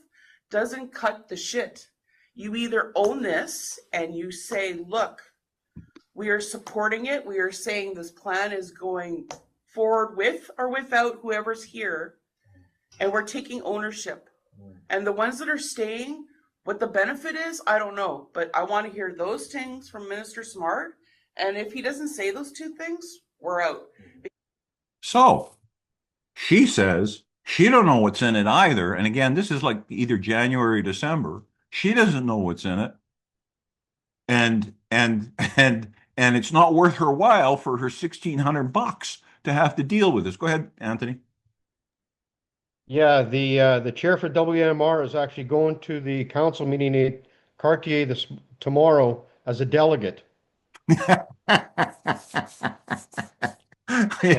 doesn't cut the shit. You either own this and you say, look, we are supporting it. We are saying this plan is going forward with or without whoever's here. And we're taking ownership. And the ones that are staying, what the benefit is, I don't know. But I want to hear those things from Minister Smart. And if he doesn't say those two things, we're out. So she says she don't know what's in it either. And again, this is like either January or December. She doesn't know what's in it. And it's not worth her while for her $1,600 to have to deal with this. Go ahead, Anthony. Yeah, the chair for WMR is actually going to the council meeting in Cartier tomorrow as a delegate. So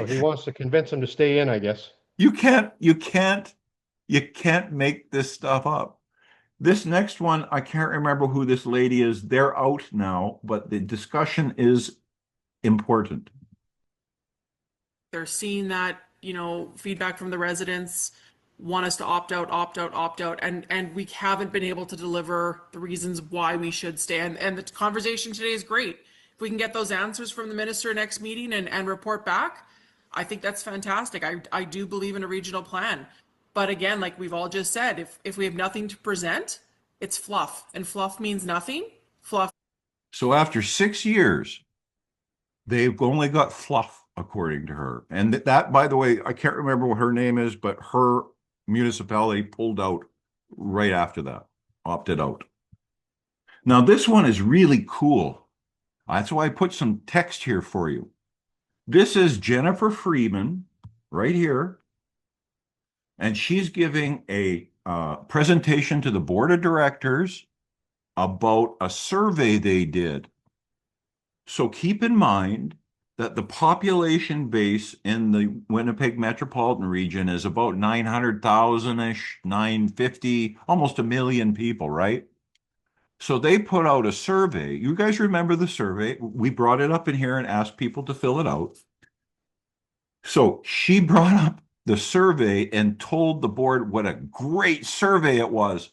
he wants to convince him to stay in, I guess. You can't make this stuff up. This next one, I can't remember who this lady is. They're out now, but the discussion is important. They're seeing that, feedback from the residents want us to opt out, and we haven't been able to deliver the reasons why we should stay. And the conversation today is great. If we can get those answers from the minister next meeting and report back, I think that's fantastic. I do believe in a regional plan. But again, like we've all just said, if we have nothing to present, it's fluff. And fluff means nothing. Fluff. So after 6 years, they've only got fluff, according to her. And that, by the way, I can't remember what her name is, but her municipality pulled out right after that, opted out. Now, this one is really cool. That's why I put some text here for you. This is Jennifer Freeman right here. And she's giving a presentation to the board of directors about a survey they did. So keep in mind that the population base in the Winnipeg Metropolitan Region is about 900,000-ish, 950, almost 1 million people, right? So they put out a survey. You guys remember the survey? We brought it up in here and asked people to fill it out. So she brought up the survey and told the board what a great survey it was.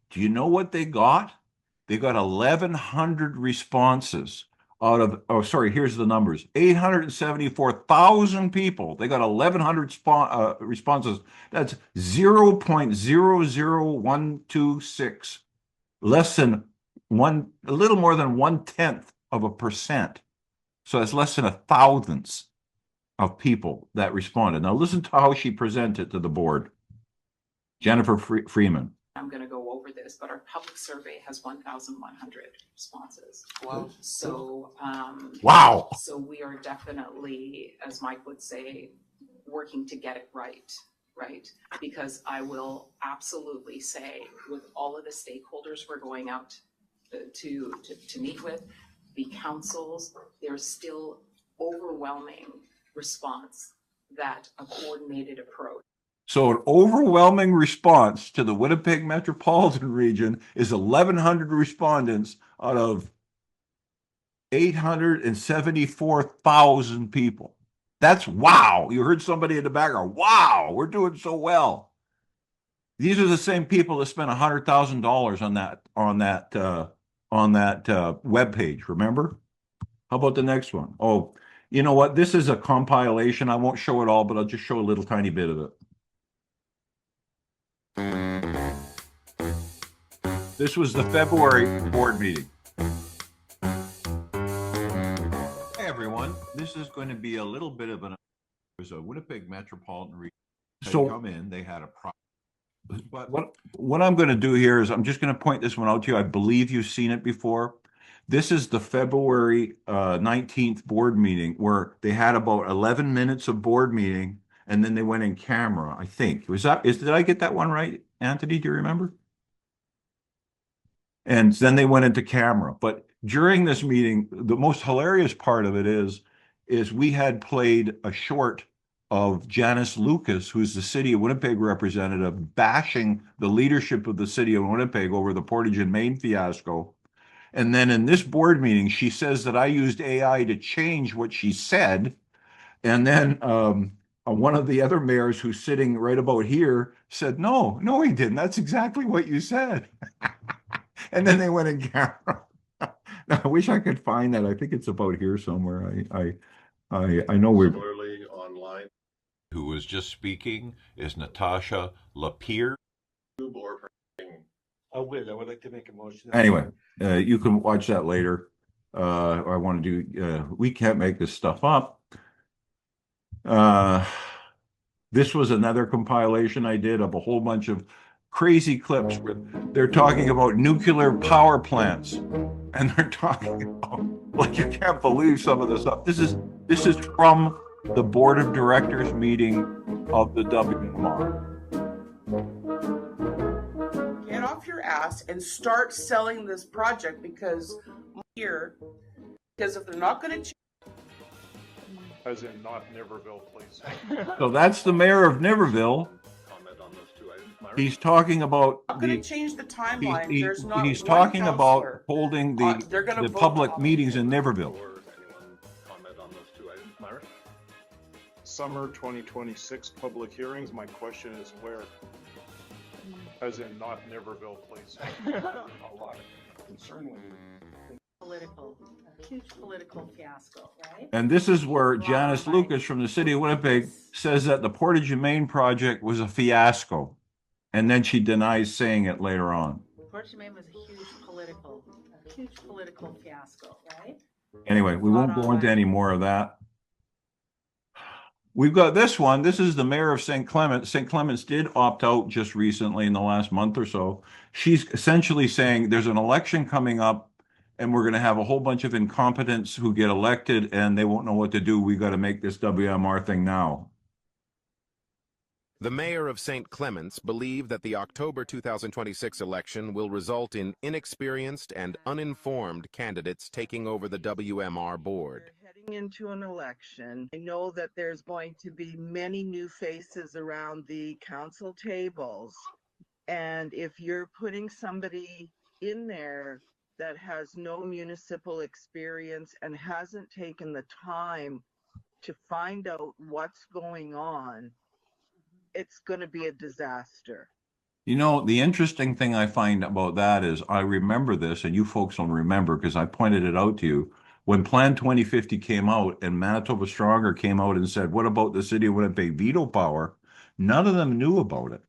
Do you know what they got? They got 1,100 responses. out of, oh, sorry, here's the numbers. 874,000 people. They got 1,100 responses. That's 0.00126, less than one, a little more than 0.1%. So that's less than a thousandth of people that responded. Now listen to how she presented to the board. Jennifer Freeman. I'm going to go over this, but our public survey has 1,100 responses. Wow. So, Wow. so we are definitely, as Mike would say, working to get it right, right? Because I will absolutely say, with all of the stakeholders we're going out to meet with, the councils, there's still overwhelming response that a coordinated approach. So an overwhelming response to the Winnipeg Metropolitan Region is 1,100 respondents out of 874,000 people. That's wow. You heard somebody in the background. Wow, we're doing so well. These are the same people that spent $100,000 on that web page. Remember? How about the next one? Oh, you know what? This is a compilation. I won't show it all, but I'll just show a little tiny bit of it. This was the February board meeting. Hey everyone, this is going to be a little bit of there's a Winnipeg Metropolitan Region. So come in, they had a problem. But what I'm going to do here is I'm just going to point this one out to you. I believe you've seen it before. This is the February 19th board meeting where they had about 11 minutes of board meeting and then they went in camera, I think. Did I get that one right, Anthony? Do you remember? And then they went into camera. But during this meeting, the most hilarious part of it is we had played a short of Janice Lucas, who's the city of Winnipeg representative, bashing the leadership of the city of Winnipeg over the Portage and Main fiasco. And then in this board meeting, she says that I used AI to change what she said. And then one of the other mayors who's sitting right about here said, no, he didn't. That's exactly what you said. And then they went in camera. Now, I wish I could find that. I think it's about here somewhere. I know we're online. Who was just speaking is Natasha Lapierre. I would like to make a motion. Anyway, you can watch that later. I want to do, we can't make this stuff up. This was another compilation I did of a whole bunch of crazy clips where they're talking about nuclear power plants and they're talking about, like, you can't believe some of the stuff. This is from the board of directors meeting of the WMR. Get off your ass and start selling this project because if they're not going to As in not Niverville, please. So that's the mayor of Niverville. Comment on those two items, Myra. He's talking about not going to change the timeline. There's not he's one talking about counselor. holding They're gonna the vote public on it. meetings in Niverville. Or anyone comment on those two items, Myra? Summer 2026 public hearings. My question is where? As in not Niverville, please. A lot of concern when Huge political fiasco, right? And this is where Janice Lucas from the city of Winnipeg says that the Portage and Main project was a fiasco. And then she denies saying it later on. Portage and Main was a huge political fiasco, right? Anyway, we won't go into any more of that. We've got this one. This is the mayor of St. Clements. St. Clements did opt out just recently in the last month or so. She's essentially saying there's an election coming up and we're going to have a whole bunch of incompetents who get elected and they won't know what to do. We got to make this WMR thing now. The mayor of St. Clements believed that the October 2026 election will result in inexperienced and uninformed candidates taking over the WMR board. We're heading into an election. I know that there's going to be many new faces around the council tables. And if you're putting somebody in there that has no municipal experience and hasn't taken the time to find out what's going on, it's going to be a disaster. You know, the interesting thing I find about that is I remember this, and you folks don't remember because I pointed it out to you. When Plan 2050 came out and Manitoba Stronger came out and said, what about the city of Winnipeg veto power? None of them knew about it.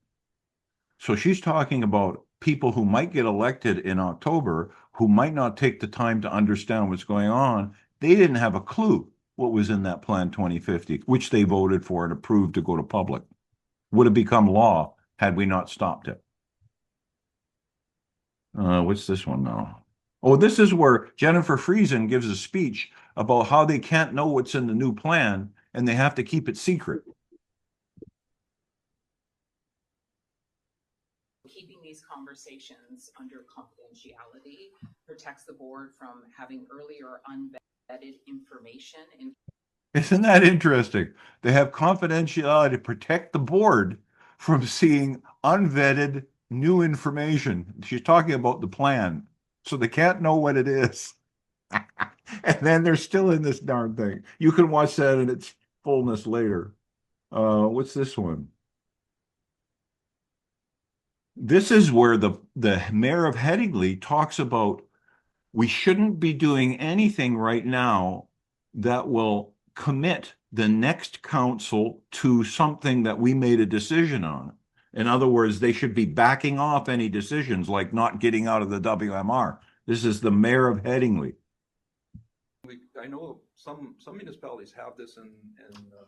So she's talking about people who might get elected in October who might not take the time to understand what's going on. They didn't have a clue what was in that Plan 2050, which they voted for and approved to go to public. Would have become law had we not stopped it. What's this one now? Oh, this is where Jennifer Friesen gives a speech about how they can't know what's in the new plan and they have to keep it secret. Keeping these conversations under confidentiality protects the board from having early or unvetted information. Isn't that interesting? They have confidentiality to protect the board from seeing unvetted new information. She's talking about the plan, so they can't know what it is. And then they're still in this darn thing. You can watch that in its fullness later. What's this one? This is where the mayor of Headingley talks about we shouldn't be doing anything right now that will commit the next council to something that we made a decision on. In other words, they should be backing off any decisions like not getting out of the WMR. This is the mayor of Headingley. I know some municipalities have this in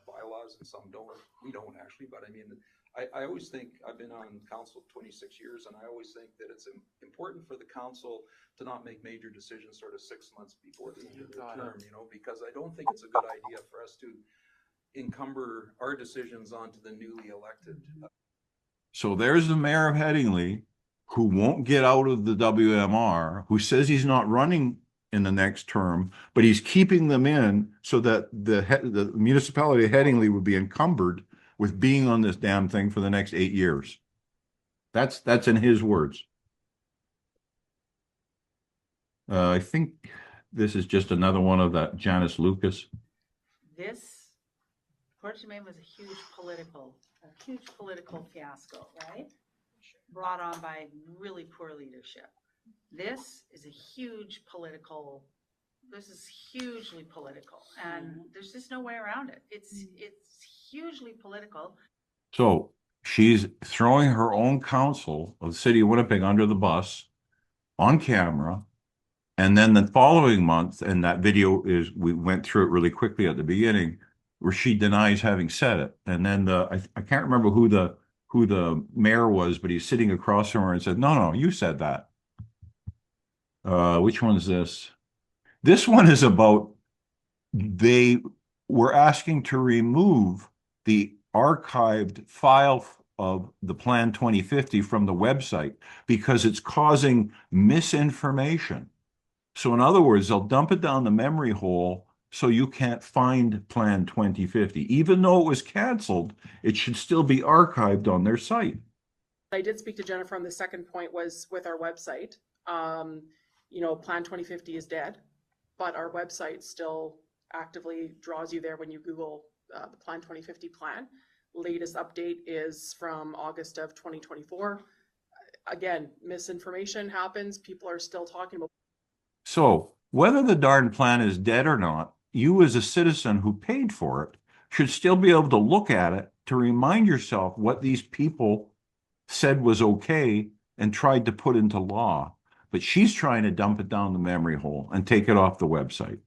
bylaws and some don't. We don't actually, but I mean, I always think, I've been on council 26 years, and I always think that it's important for the council to not make major decisions sort of 6 months before the end of the term, you know, because I don't think it's a good idea for us to encumber our decisions onto the newly elected. So there's the mayor of Headingley who won't get out of the WMR, who says he's not running in the next term, but he's keeping them in so that the municipality of Headingley would be encumbered with being on this damn thing for the next 8 years. That's in his words. I think this is just another one of that Janice Lucas. This, Port Germain was a huge political fiasco, right? Brought on by really poor leadership. This is a huge political, this is hugely political, and there's just no way around it. It's hugely political. So she's throwing her own council of the city of Winnipeg under the bus on camera. And then the following month, and that video is, we went through it really quickly at the beginning, where she denies having said it. And then I can't remember who the mayor was, but he's sitting across from her and said, no, you said that. Which one is this? This one is about, they were asking to remove the archived file of the Plan 2050 from the website because it's causing misinformation. So in other words, they'll dump it down the memory hole so you can't find Plan 2050. Even though it was canceled, it should still be archived on their site. I did speak to Jennifer on the second point was with our website. You know, Plan 2050 is dead, but our website still actively draws you there when you Google the Plan 2050 plan. Latest update is from August of 2024. Again, misinformation happens. People are still talking about. So whether the darn plan is dead or not, you as a citizen who paid for it should still be able to look at it to remind yourself what these people said was okay and tried to put into law. But she's trying to dump it down the memory hole and take it off the website.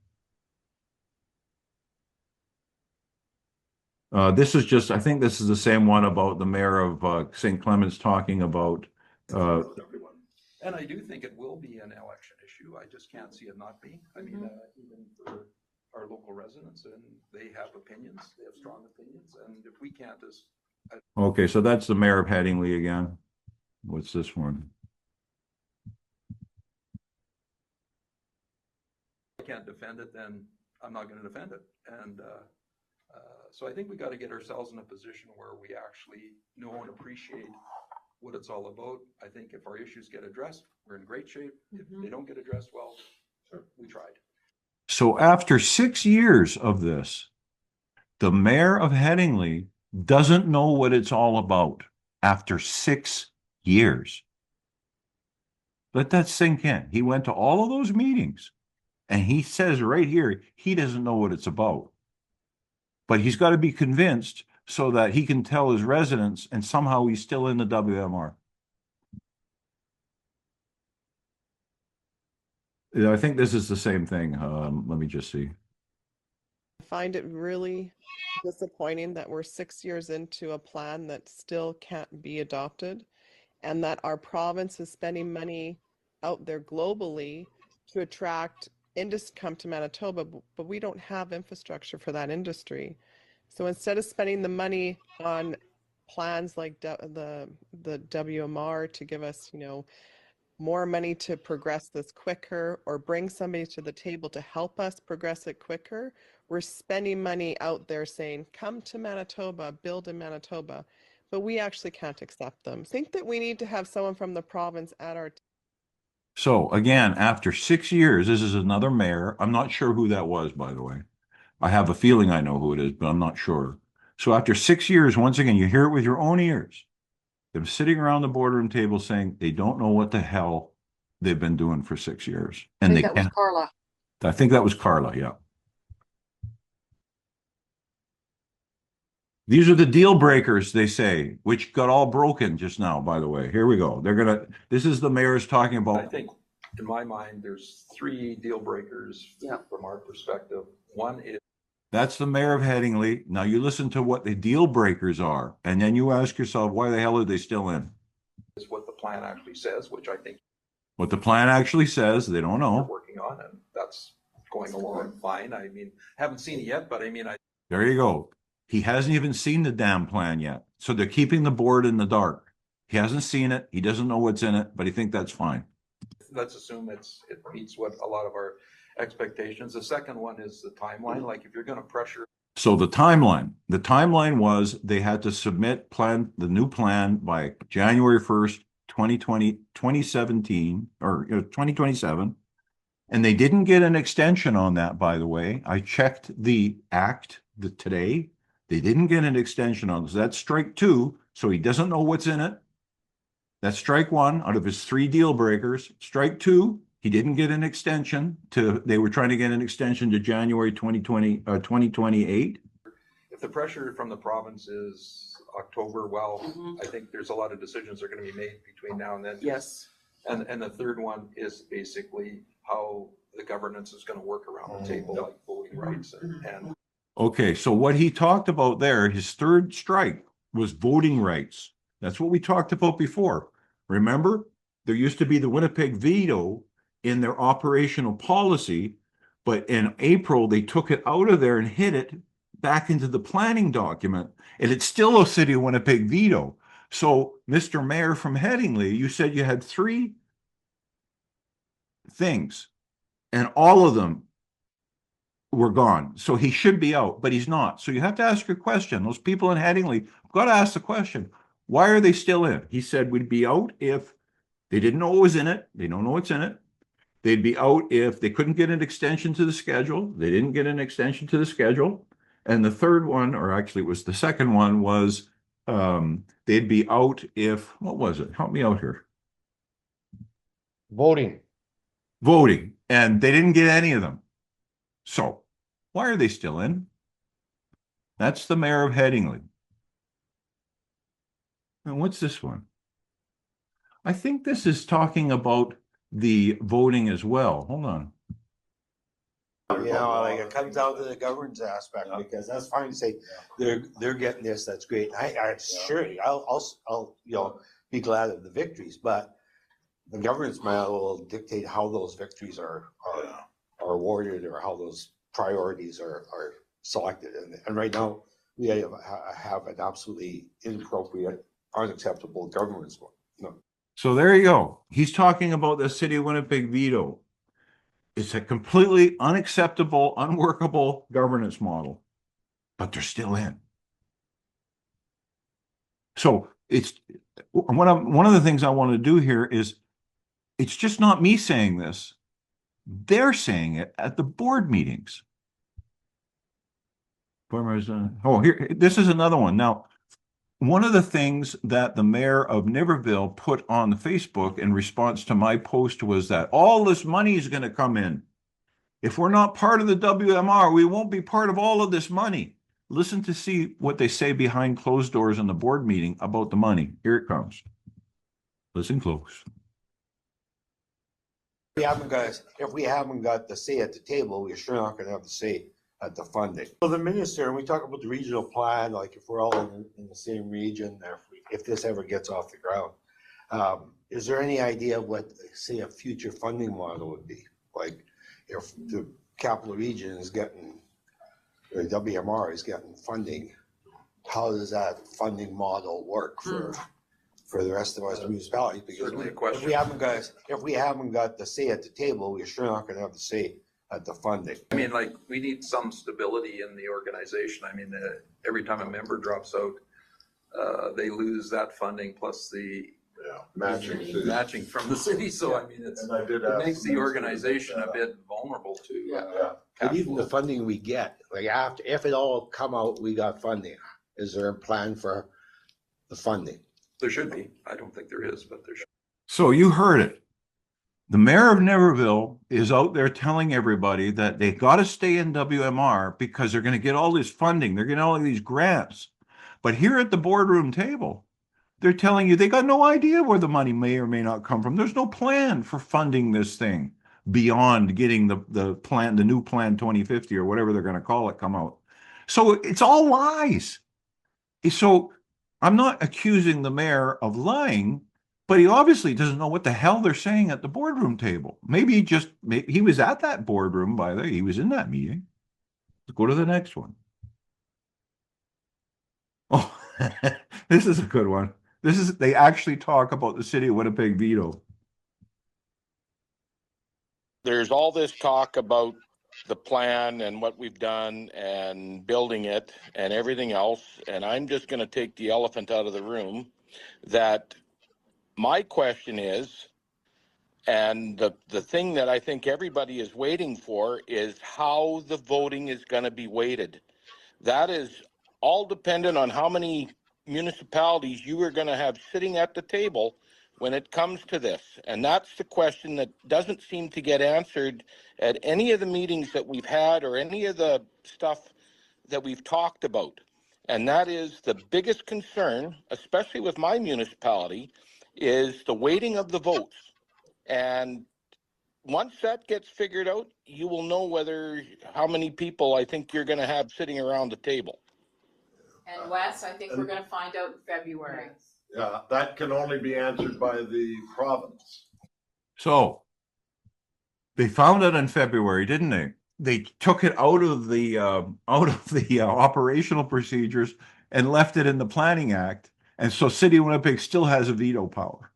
This is just, I think this is the same one about the mayor of St. Clements talking about. And I do think it will be an election issue. I just can't see it not being. I mean, even for our local residents, and they have opinions, they have strong opinions. And if we can't just. Okay, so that's the mayor of Headingley again. What's this one? If I can't defend it, then I'm not going to defend it. And so I think we got to get ourselves in a position where we actually know and appreciate what it's all about. I think if our issues get addressed, we're in great shape. If they don't get addressed, well, we tried. So after 6 years of this, the mayor of Headingley doesn't know what it's all about after 6 years. Let that sink in. He went to all of those meetings And he says right here, he doesn't know what it's about. But he's got to be convinced so that he can tell his residents, and somehow he's still in the WMR. Yeah, I think this is the same thing. Let me just see. I find it really disappointing that we're 6 years into a plan that still can't be adopted, and that our province is spending money out there globally to attract industry come to Manitoba, but we don't have infrastructure for that industry. So instead of spending the money on plans like the WMR to give us, more money to progress this quicker, or bring somebody to the table to help us progress it quicker, we're spending money out there saying, come to Manitoba, build in Manitoba, but we actually can't accept them. I think that we need to have someone from the province at our So again, after 6 years, this is another mayor. I'm not sure who that was, by the way. I have a feeling I know who it is, but I'm not sure. So after 6 years, once again, you hear it with your own ears. They're sitting around the boardroom table saying they don't know what the hell they've been doing for 6 years. And I think that was Carla. I think that was Carla, yeah. These are the deal breakers, they say, which got all broken just now, by the way. Here we go. This is the mayor's talking about. I think, in my mind, there's 3 deal breakers from our perspective. One is. That's the mayor of Headingley. Now you listen to what the deal breakers are, and then you ask yourself, why the hell are they still in? Is what the plan actually says, which I think. What the plan actually says, they don't know. Working on, and that's going along fine. I mean, haven't seen it yet, but I mean, There you go. He hasn't even seen the damn plan yet. So they're keeping the board in the dark. He hasn't seen it. He doesn't know what's in it, but he thinks that's fine. Let's assume it meets what a lot of our expectations. The second one is the timeline. Like if you're going to pressure. So the timeline was they had to submit the new plan by January 1st, 2017 or 2027. And they didn't get an extension on that, by the way. I checked the act today. They didn't get an extension on this. That's strike 2. So he doesn't know what's in it. That's strike 1 out of his 3 deal breakers. Strike 2, he didn't get an extension they were trying to get an extension to January 2028. If the pressure from the province is October, well, I think there's a lot of decisions that are going to be made between now and then. Yes. And the third one is basically how the governance is going to work around the table, like voting rights and. Okay, so what he talked about there, his third strike was voting rights. That's what we talked about before. Remember, there used to be the Winnipeg veto in their operational policy, but in April, they took it out of there and hid it back into the planning document, and it's still a City of Winnipeg veto. So, Mr. Mayor from Headingley, you said you had 3 things, and all of them were gone. So he should be out, but he's not. So you have to ask your question. Those people in Headingley got to ask the question, why are they still in? He said we'd be out if they didn't know what was in it. They don't know what's in it. They'd be out if they couldn't get an extension to the schedule. They didn't get an extension to the schedule. And the third one, or actually it was the second one, was they'd be out if, what was it? Help me out here. Voting. And they didn't get any of them. So why are they still in? That's the mayor of Headingley. And what's this one? I think this is talking about the voting as well. Hold on. Like it comes down to the governance aspect, because that's fine to say they're getting this. That's great. Surely I'll be glad of the victories, but the governance model will dictate how those victories are awarded, or how those priorities are selected. And right now we have an absolutely inappropriate, unacceptable governance. So there you go. He's talking about the City of Winnipeg veto. It's a completely unacceptable, unworkable governance model, but they're still in. So it's one of the things I want to do here is, it's just not me saying this. They're saying it at the board meetings. Oh, here, this is another one. Now, one of the things that the mayor of Niverville put on the Facebook in response to my post was that all this money is going to come in. If we're not part of the WMR, we won't be part of all of this money. Listen to see what they say behind closed doors in the board meeting about the money. Here it comes. Listen close. If we haven't got the say at the table, we're sure not gonna have the say at the funding. So the minister, and we talk about the regional plan, like if we're all in the same region, if this ever gets off the ground, is there any idea what, say, a future funding model would be? Like if the capital region is getting, or WMR is getting funding, how does that funding model work for the rest of us municipalities? Because Certainly a question. if we haven't got the say at the table, we're sure not gonna have the say at the funding. I mean, like, we need some stability in the organization. I mean, every time a member drops out, they lose that funding plus the matching from the city. So I mean, it makes the organization a bit vulnerable to. But even the funding we get, like after, if it all come out, we got funding. Is there a plan for the funding? There should be. I don't think there is, but there should. So you heard it. The mayor of Niverville is out there telling everybody that they got to stay in WMR because they're going to get all this funding. They're getting all of these grants. But here at the boardroom table, they're telling you they got no idea where the money may or may not come from. There's no plan for funding this thing beyond getting the plan, the new plan 2050 or whatever they're going to call it, come out. So it's all lies. So I'm not accusing the mayor of lying, but he obviously doesn't know what the hell they're saying at the boardroom table. Maybe he was at that boardroom, by the way. He was in that meeting. Let's go to the next one. Oh, this is a good one. They actually talk about the city of Winnipeg veto. There's all this talk about the plan and what we've done and building it and everything else. And I'm just going to take the elephant out of the room that my question is, and the thing that I think everybody is waiting for is how the voting is going to be weighted. That is all dependent on how many municipalities you are going to have sitting at the table when it comes to this. And that's the question that doesn't seem to get answered at any of the meetings that we've had or any of the stuff that we've talked about. And that is the biggest concern, especially with my municipality, is the weighting of the votes. And once that gets figured out, you will know how many people I think you're going to have sitting around the table. And Wes, I think we're going to find out in February. Yeah, that can only be answered by the province. So they found it in February, didn't they? They took it out of the operational procedures and left it in the Planning Act. And so City of Winnipeg still has a veto power.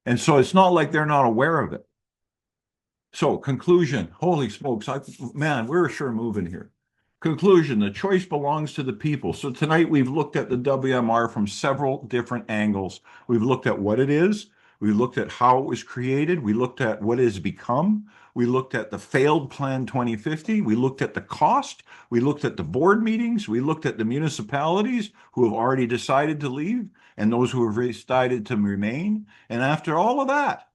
And so it's not like they're not aware of it. So conclusion, holy smokes, man, we're sure moving here. Conclusion, the choice belongs to the people. So tonight we've looked at the WMR from several different angles. We've looked at what it is. We looked at how it was created. We looked at what it has become. We looked at the failed Plan 2050. We looked at the cost. We looked at the board meetings. We looked at the municipalities who have already decided to leave and those who have decided to remain. And after all of that,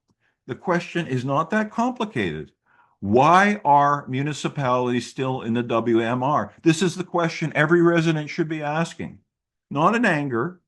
the question is not that complicated. Why are municipalities still in the WMR? This is the question every resident should be asking. Not in anger,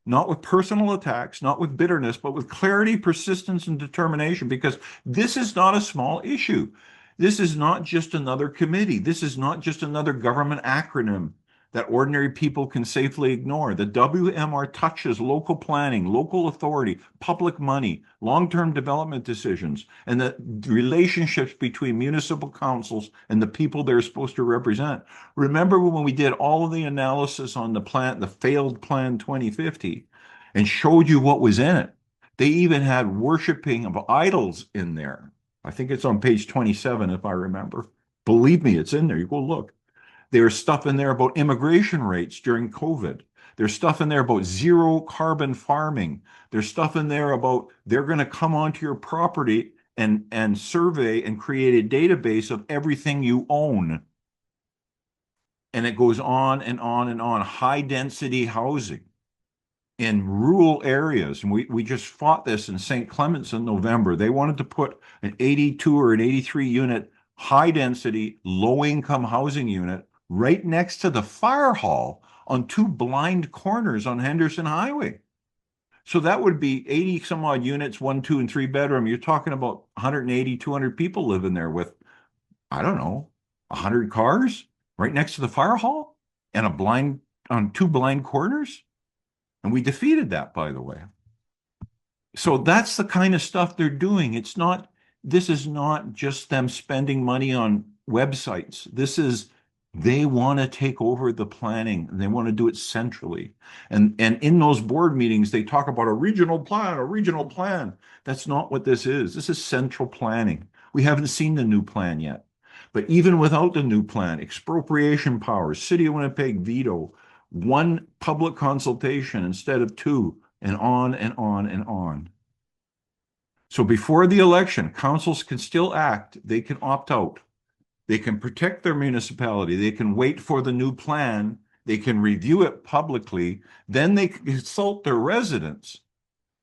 not with personal attacks, not with bitterness, but with clarity, persistence, and determination, because this is not a small issue. This is not just another committee. This is not just another government acronym that ordinary people can safely ignore. The WMR touches local planning, local authority, public money, long-term development decisions, and the relationships between municipal councils and the people they're supposed to represent. Remember when we did all of the analysis on the failed Plan 2050 and showed you what was in it? They even had worshiping of idols in there. I think it's on page 27, if I remember. Believe me, it's in there. You go look. There's stuff in there about immigration rates during COVID. There's stuff in there about zero carbon farming. There's stuff in there about they're going to come onto your property and survey and create a database of everything you own. And it goes on and on and on. High density housing. in rural areas, and we just fought this in St. Clements in November. They wanted to put an 82 or an 83 unit high density, low income housing unit right next to the fire hall on two blind corners on Henderson Highway. So that would be 80 some odd units, 1, 2, and 3 bedroom. You're talking about 180, 200 people living there with, I don't know, 100 cars right next to the fire hall and on two blind corners. And we defeated that, by the way. So that's the kind of stuff they're doing. This is not just them spending money on websites. They want to take over the planning and they want to do it centrally. And in those board meetings, they talk about a regional plan, a regional plan. That's not what this is. This is central planning. We haven't seen the new plan yet. But even without the new plan, expropriation powers, City of Winnipeg veto, one public consultation instead of two, and on and on and on. So before the election, councils can still act. They can opt out. They can protect their municipality. They can wait for the new plan. They can review it publicly. Then they can consult their residents.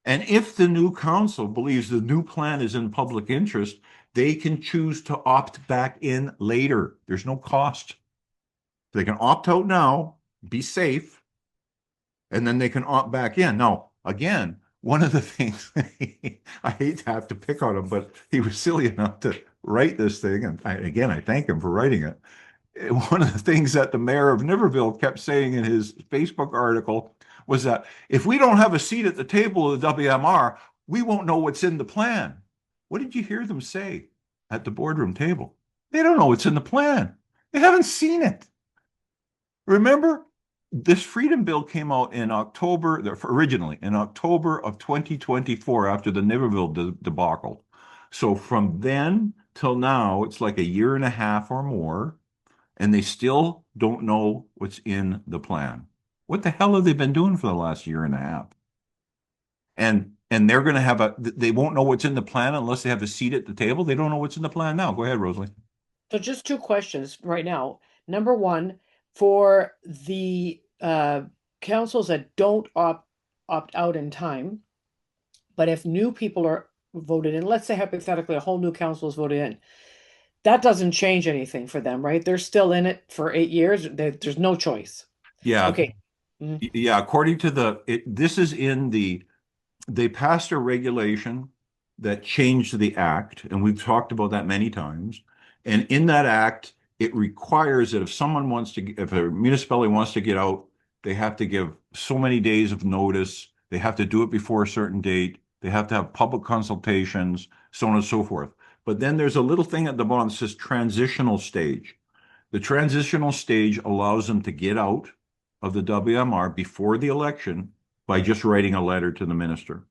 And if the new council believes the new plan is in public interest, they can choose to opt back in later. There's no cost. They can opt out now, be safe, and then they can opt back in. Now, again, one of the things, I hate to have to pick on him, but he was silly enough to write this thing. And I thank him for writing it. One of the things that the mayor of Niverville kept saying in his Facebook article was that if we don't have a seat at the table of the WMR, we won't know what's in the plan. What did you hear them say at the boardroom table? They don't know what's in the plan. They haven't seen it. Remember, this freedom bill came out in October, originally in October of 2024 after the Niverville debacle. So from then till now, it's like a year and a half or more, and they still don't know what's in the plan. What the hell have they been doing for the last year and a half? And they're going to they won't know what's in the plan unless they have a seat at the table. They don't know what's in the plan now. Go ahead, Rosalie. So just two questions right now. Number one, for the councils that don't opt out in time, but if new people are voted in, let's say hypothetically a whole new council is voted in, that doesn't change anything for them, right? They're still in it for 8 years. There's no choice. Yeah. Okay. Yeah. According to they passed a regulation that changed the act, and we've talked about that many times. And in that act, it requires that if a municipality wants to get out, they have to give so many days of notice. They have to do it before a certain date. They have to have public consultations, so on and so forth. But then there's a little thing at the bottom that says transitional stage. The transitional stage allows them to get out of the WMR before the election by just writing a letter to the minister.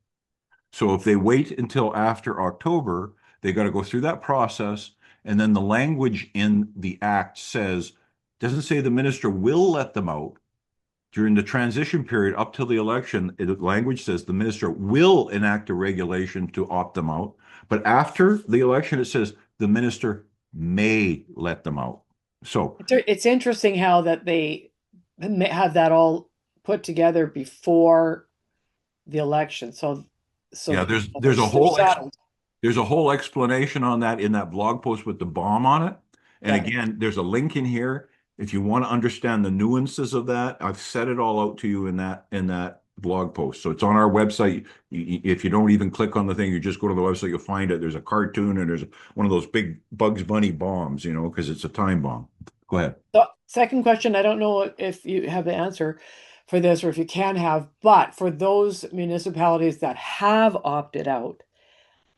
So if they wait until after October, they got to go through that process. And then the language in the act doesn't say the minister will let them out during the transition period up till the election. The language says the minister will enact a regulation to opt them out. But after the election, it says the minister may let them out. So it's interesting how that they have that all put together before the election. So yeah, there's a whole explanation on that in that blog post with the bomb on it. And again, there's a link in here if you want to understand the nuances of that. I've set it all out to you in that blog post. So it's on our website. If you don't even click on the thing, you just go to the website, you'll find it. There's a cartoon and there's one of those big Bugs Bunny bombs, because it's a time bomb. Go ahead. So, second question, I don't know if you have the answer for this or if you can have, but for those municipalities that have opted out,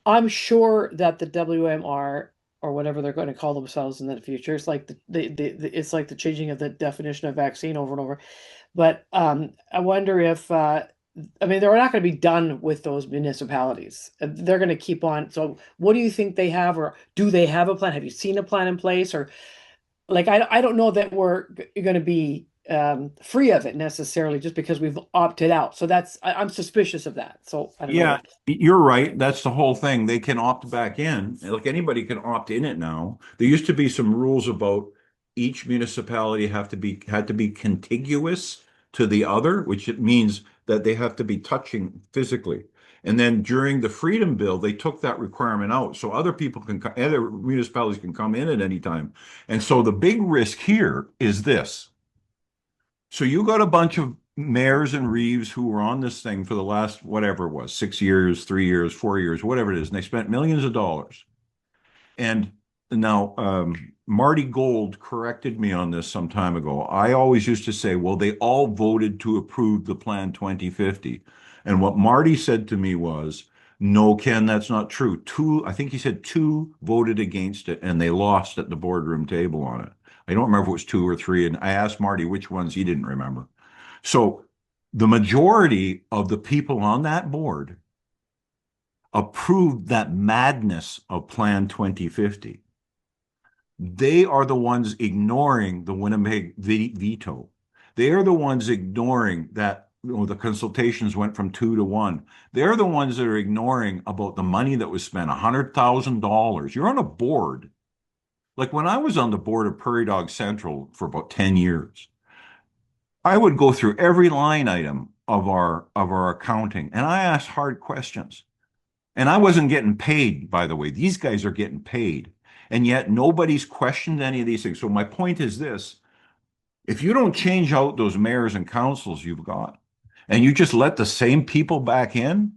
I'm sure that the WMR or whatever they're going to call themselves in the future, it's like it's like the changing of the definition of vaccine over and over. But I wonder if they're not going to be done with those municipalities. They're going to keep on. So what do you think they have, or do they have a plan? Have you seen a plan in place? Or I don't know that we're going to be free of it necessarily just because we've opted out. So I'm suspicious of that. So I don't know. You're right. That's the whole thing. They can opt back in. Like anybody can opt in it now. There used to be some rules about each municipality had to be contiguous to the other, which it means that they have to be touching physically. And then during the Freedom Bill, they took that requirement out. So other people can, other municipalities can come in at any time. And so the big risk here is this. So you got a bunch of mayors and reeves who were on this thing for the last, whatever it was, 6 years, 3 years, 4 years, whatever it is. And they spent millions of dollars. And now, Marty Gold corrected me on this some time ago. I always used to say, well, they all voted to approve the Plan 2050. And what Marty said to me was, no, Ken, that's not true. I think he said 2 voted against it and they lost at the boardroom table on it. I don't remember if it was 2 or 3. And I asked Marty which ones he didn't remember. So the majority of the people on that board approved that madness of Plan 2050. They are the ones ignoring the Winnipeg veto. They are the ones ignoring that the consultations went from 2 to 1. They're the ones that are ignoring about the money that was spent, $100,000. You're on a board. Like when I was on the board of Prairie Dog Central for about 10 years, I would go through every line item of our accounting, and I asked hard questions. And I wasn't getting paid, by the way. These guys are getting paid. And yet nobody's questioned any of these things. So my point is this. If you don't change out those mayors and councils you've got, and you just let the same people back in,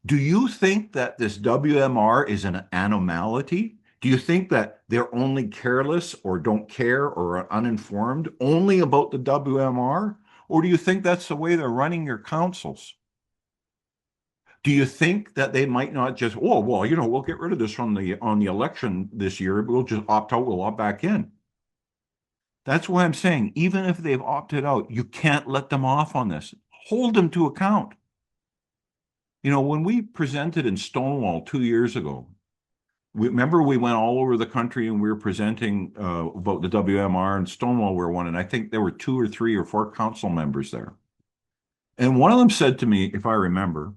do you think that this WMR is an anomaly? Do you think that they're only careless or don't care or are uninformed only about the WMR? Or do you think that's the way they're running your councils? Do you think that they might not just, oh, well, we'll get rid of this on the election this year. We'll just opt out. We'll opt back in. That's why I'm saying, even if they've opted out, you can't let them off on this. Hold them to account. When we presented in Stonewall 2 years ago, remember we went all over the country and we were presenting about the WMR, and Stonewall were one, and I think there were 2 or 3 or 4 council members there. And one of them said to me, if I remember,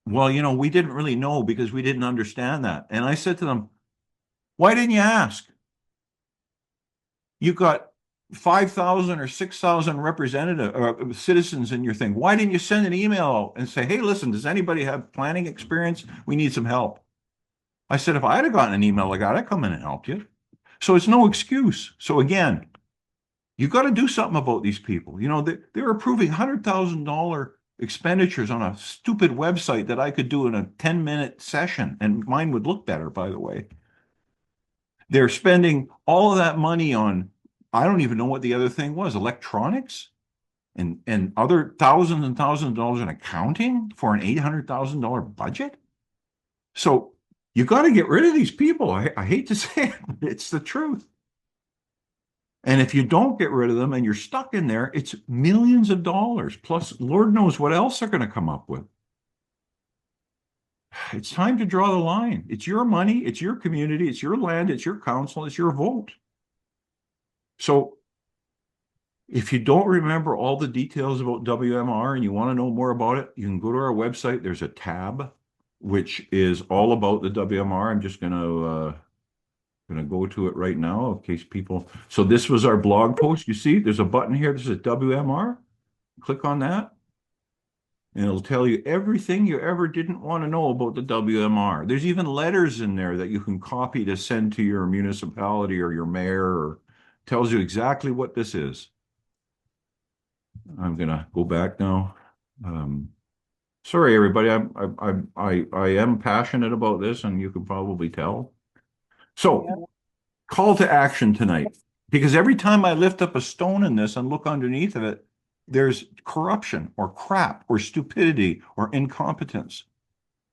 well, we didn't really know because we didn't understand that. And I said to them, why didn't you ask? You've got 5,000 or 6,000 citizens in your thing. Why didn't you send an email out and say, hey, listen, does anybody have planning experience? We need some help. I said, if I had gotten an email like that, I'd come in and help you. So it's no excuse. So again, you got to do something about these people. They're approving $100,000 expenditures on a stupid website that I could do in a 10-minute session, and mine would look better, by the way. They're spending all of that money on, I don't even know what the other thing was, electronics and other thousands and thousands of dollars in accounting for an $800,000 budget. So you got to get rid of these people. I hate to say it, but it's the truth. And if you don't get rid of them and you're stuck in there, it's millions of dollars. Plus, Lord knows what else they're going to come up with. It's time to draw the line. It's your money. It's your community. It's your land. It's your council. It's your vote. So if you don't remember all the details about WMR and you want to know more about it, you can go to our website. There's a tab which is all about the WMR. I'm just going to go to it right now in case people. So this was our blog post. You see, there's a button here. This is WMR. Click on that. And it'll tell you everything you ever didn't want to know about the WMR. There's even letters in there that you can copy to send to your municipality or your mayor, or tells you exactly what this is. I'm gonna go back now. Sorry, everybody. I am passionate about this, and you can probably tell. So, call to action tonight, because every time I lift up a stone in this and look underneath of it, there's corruption or crap or stupidity or incompetence.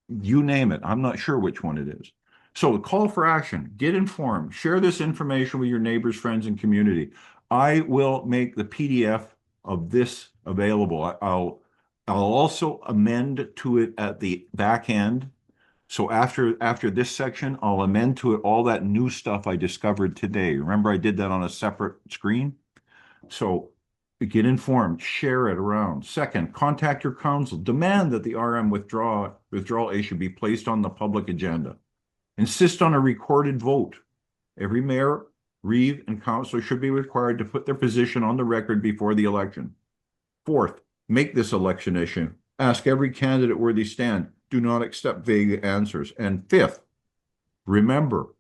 You name it. I'm not sure which one it is. So, call for action. Get informed. Share this information with your neighbors, friends, and community. I will make the PDF of this available. I'll also amend to it at the back end. So after this section, I'll amend to it all that new stuff I discovered today. Remember, I did that on a separate screen. So get informed, share it around. Second, contact your council. Demand that the RM withdrawal aid should be placed on the public agenda. Insist on a recorded vote. Every mayor, reeve, and councillor should be required to put their position on the record before the election. Fourth, make this election issue. Ask every candidate where they stand. Do not accept vague answers. And fifth, remember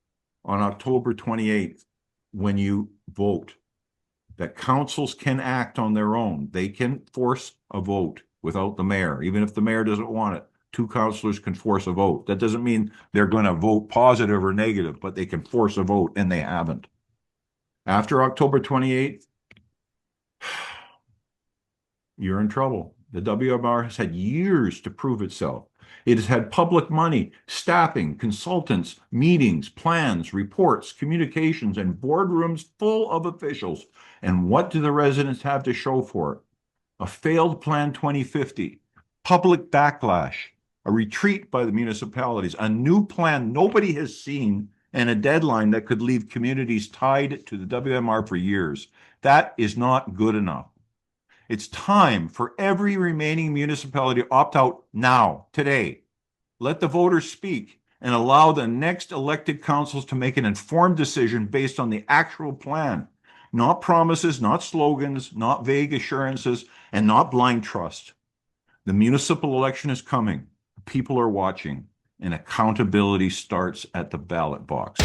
on October 28th, when you vote, that councils can act on their own. They can force a vote without the mayor, even if the mayor doesn't want it. 2 councillors can force a vote. That doesn't mean they're going to vote positive or negative, but they can force a vote, and they haven't. After October 28th, you're in trouble. The WMR has had years to prove itself. It has had public money, staffing, consultants, meetings, plans, reports, communications, and boardrooms full of officials. And what do the residents have to show for it? A failed Plan 2050, public backlash, a retreat by the municipalities, a new plan nobody has seen, and a deadline that could leave communities tied to the WMR for years. That is not good enough. It's time for every remaining municipality to opt out now, today. Let the voters speak and allow the next elected councils to make an informed decision based on the actual plan. Not promises, not slogans, not vague assurances, and not blind trust. The municipal election is coming. People are watching, and accountability starts at the ballot box.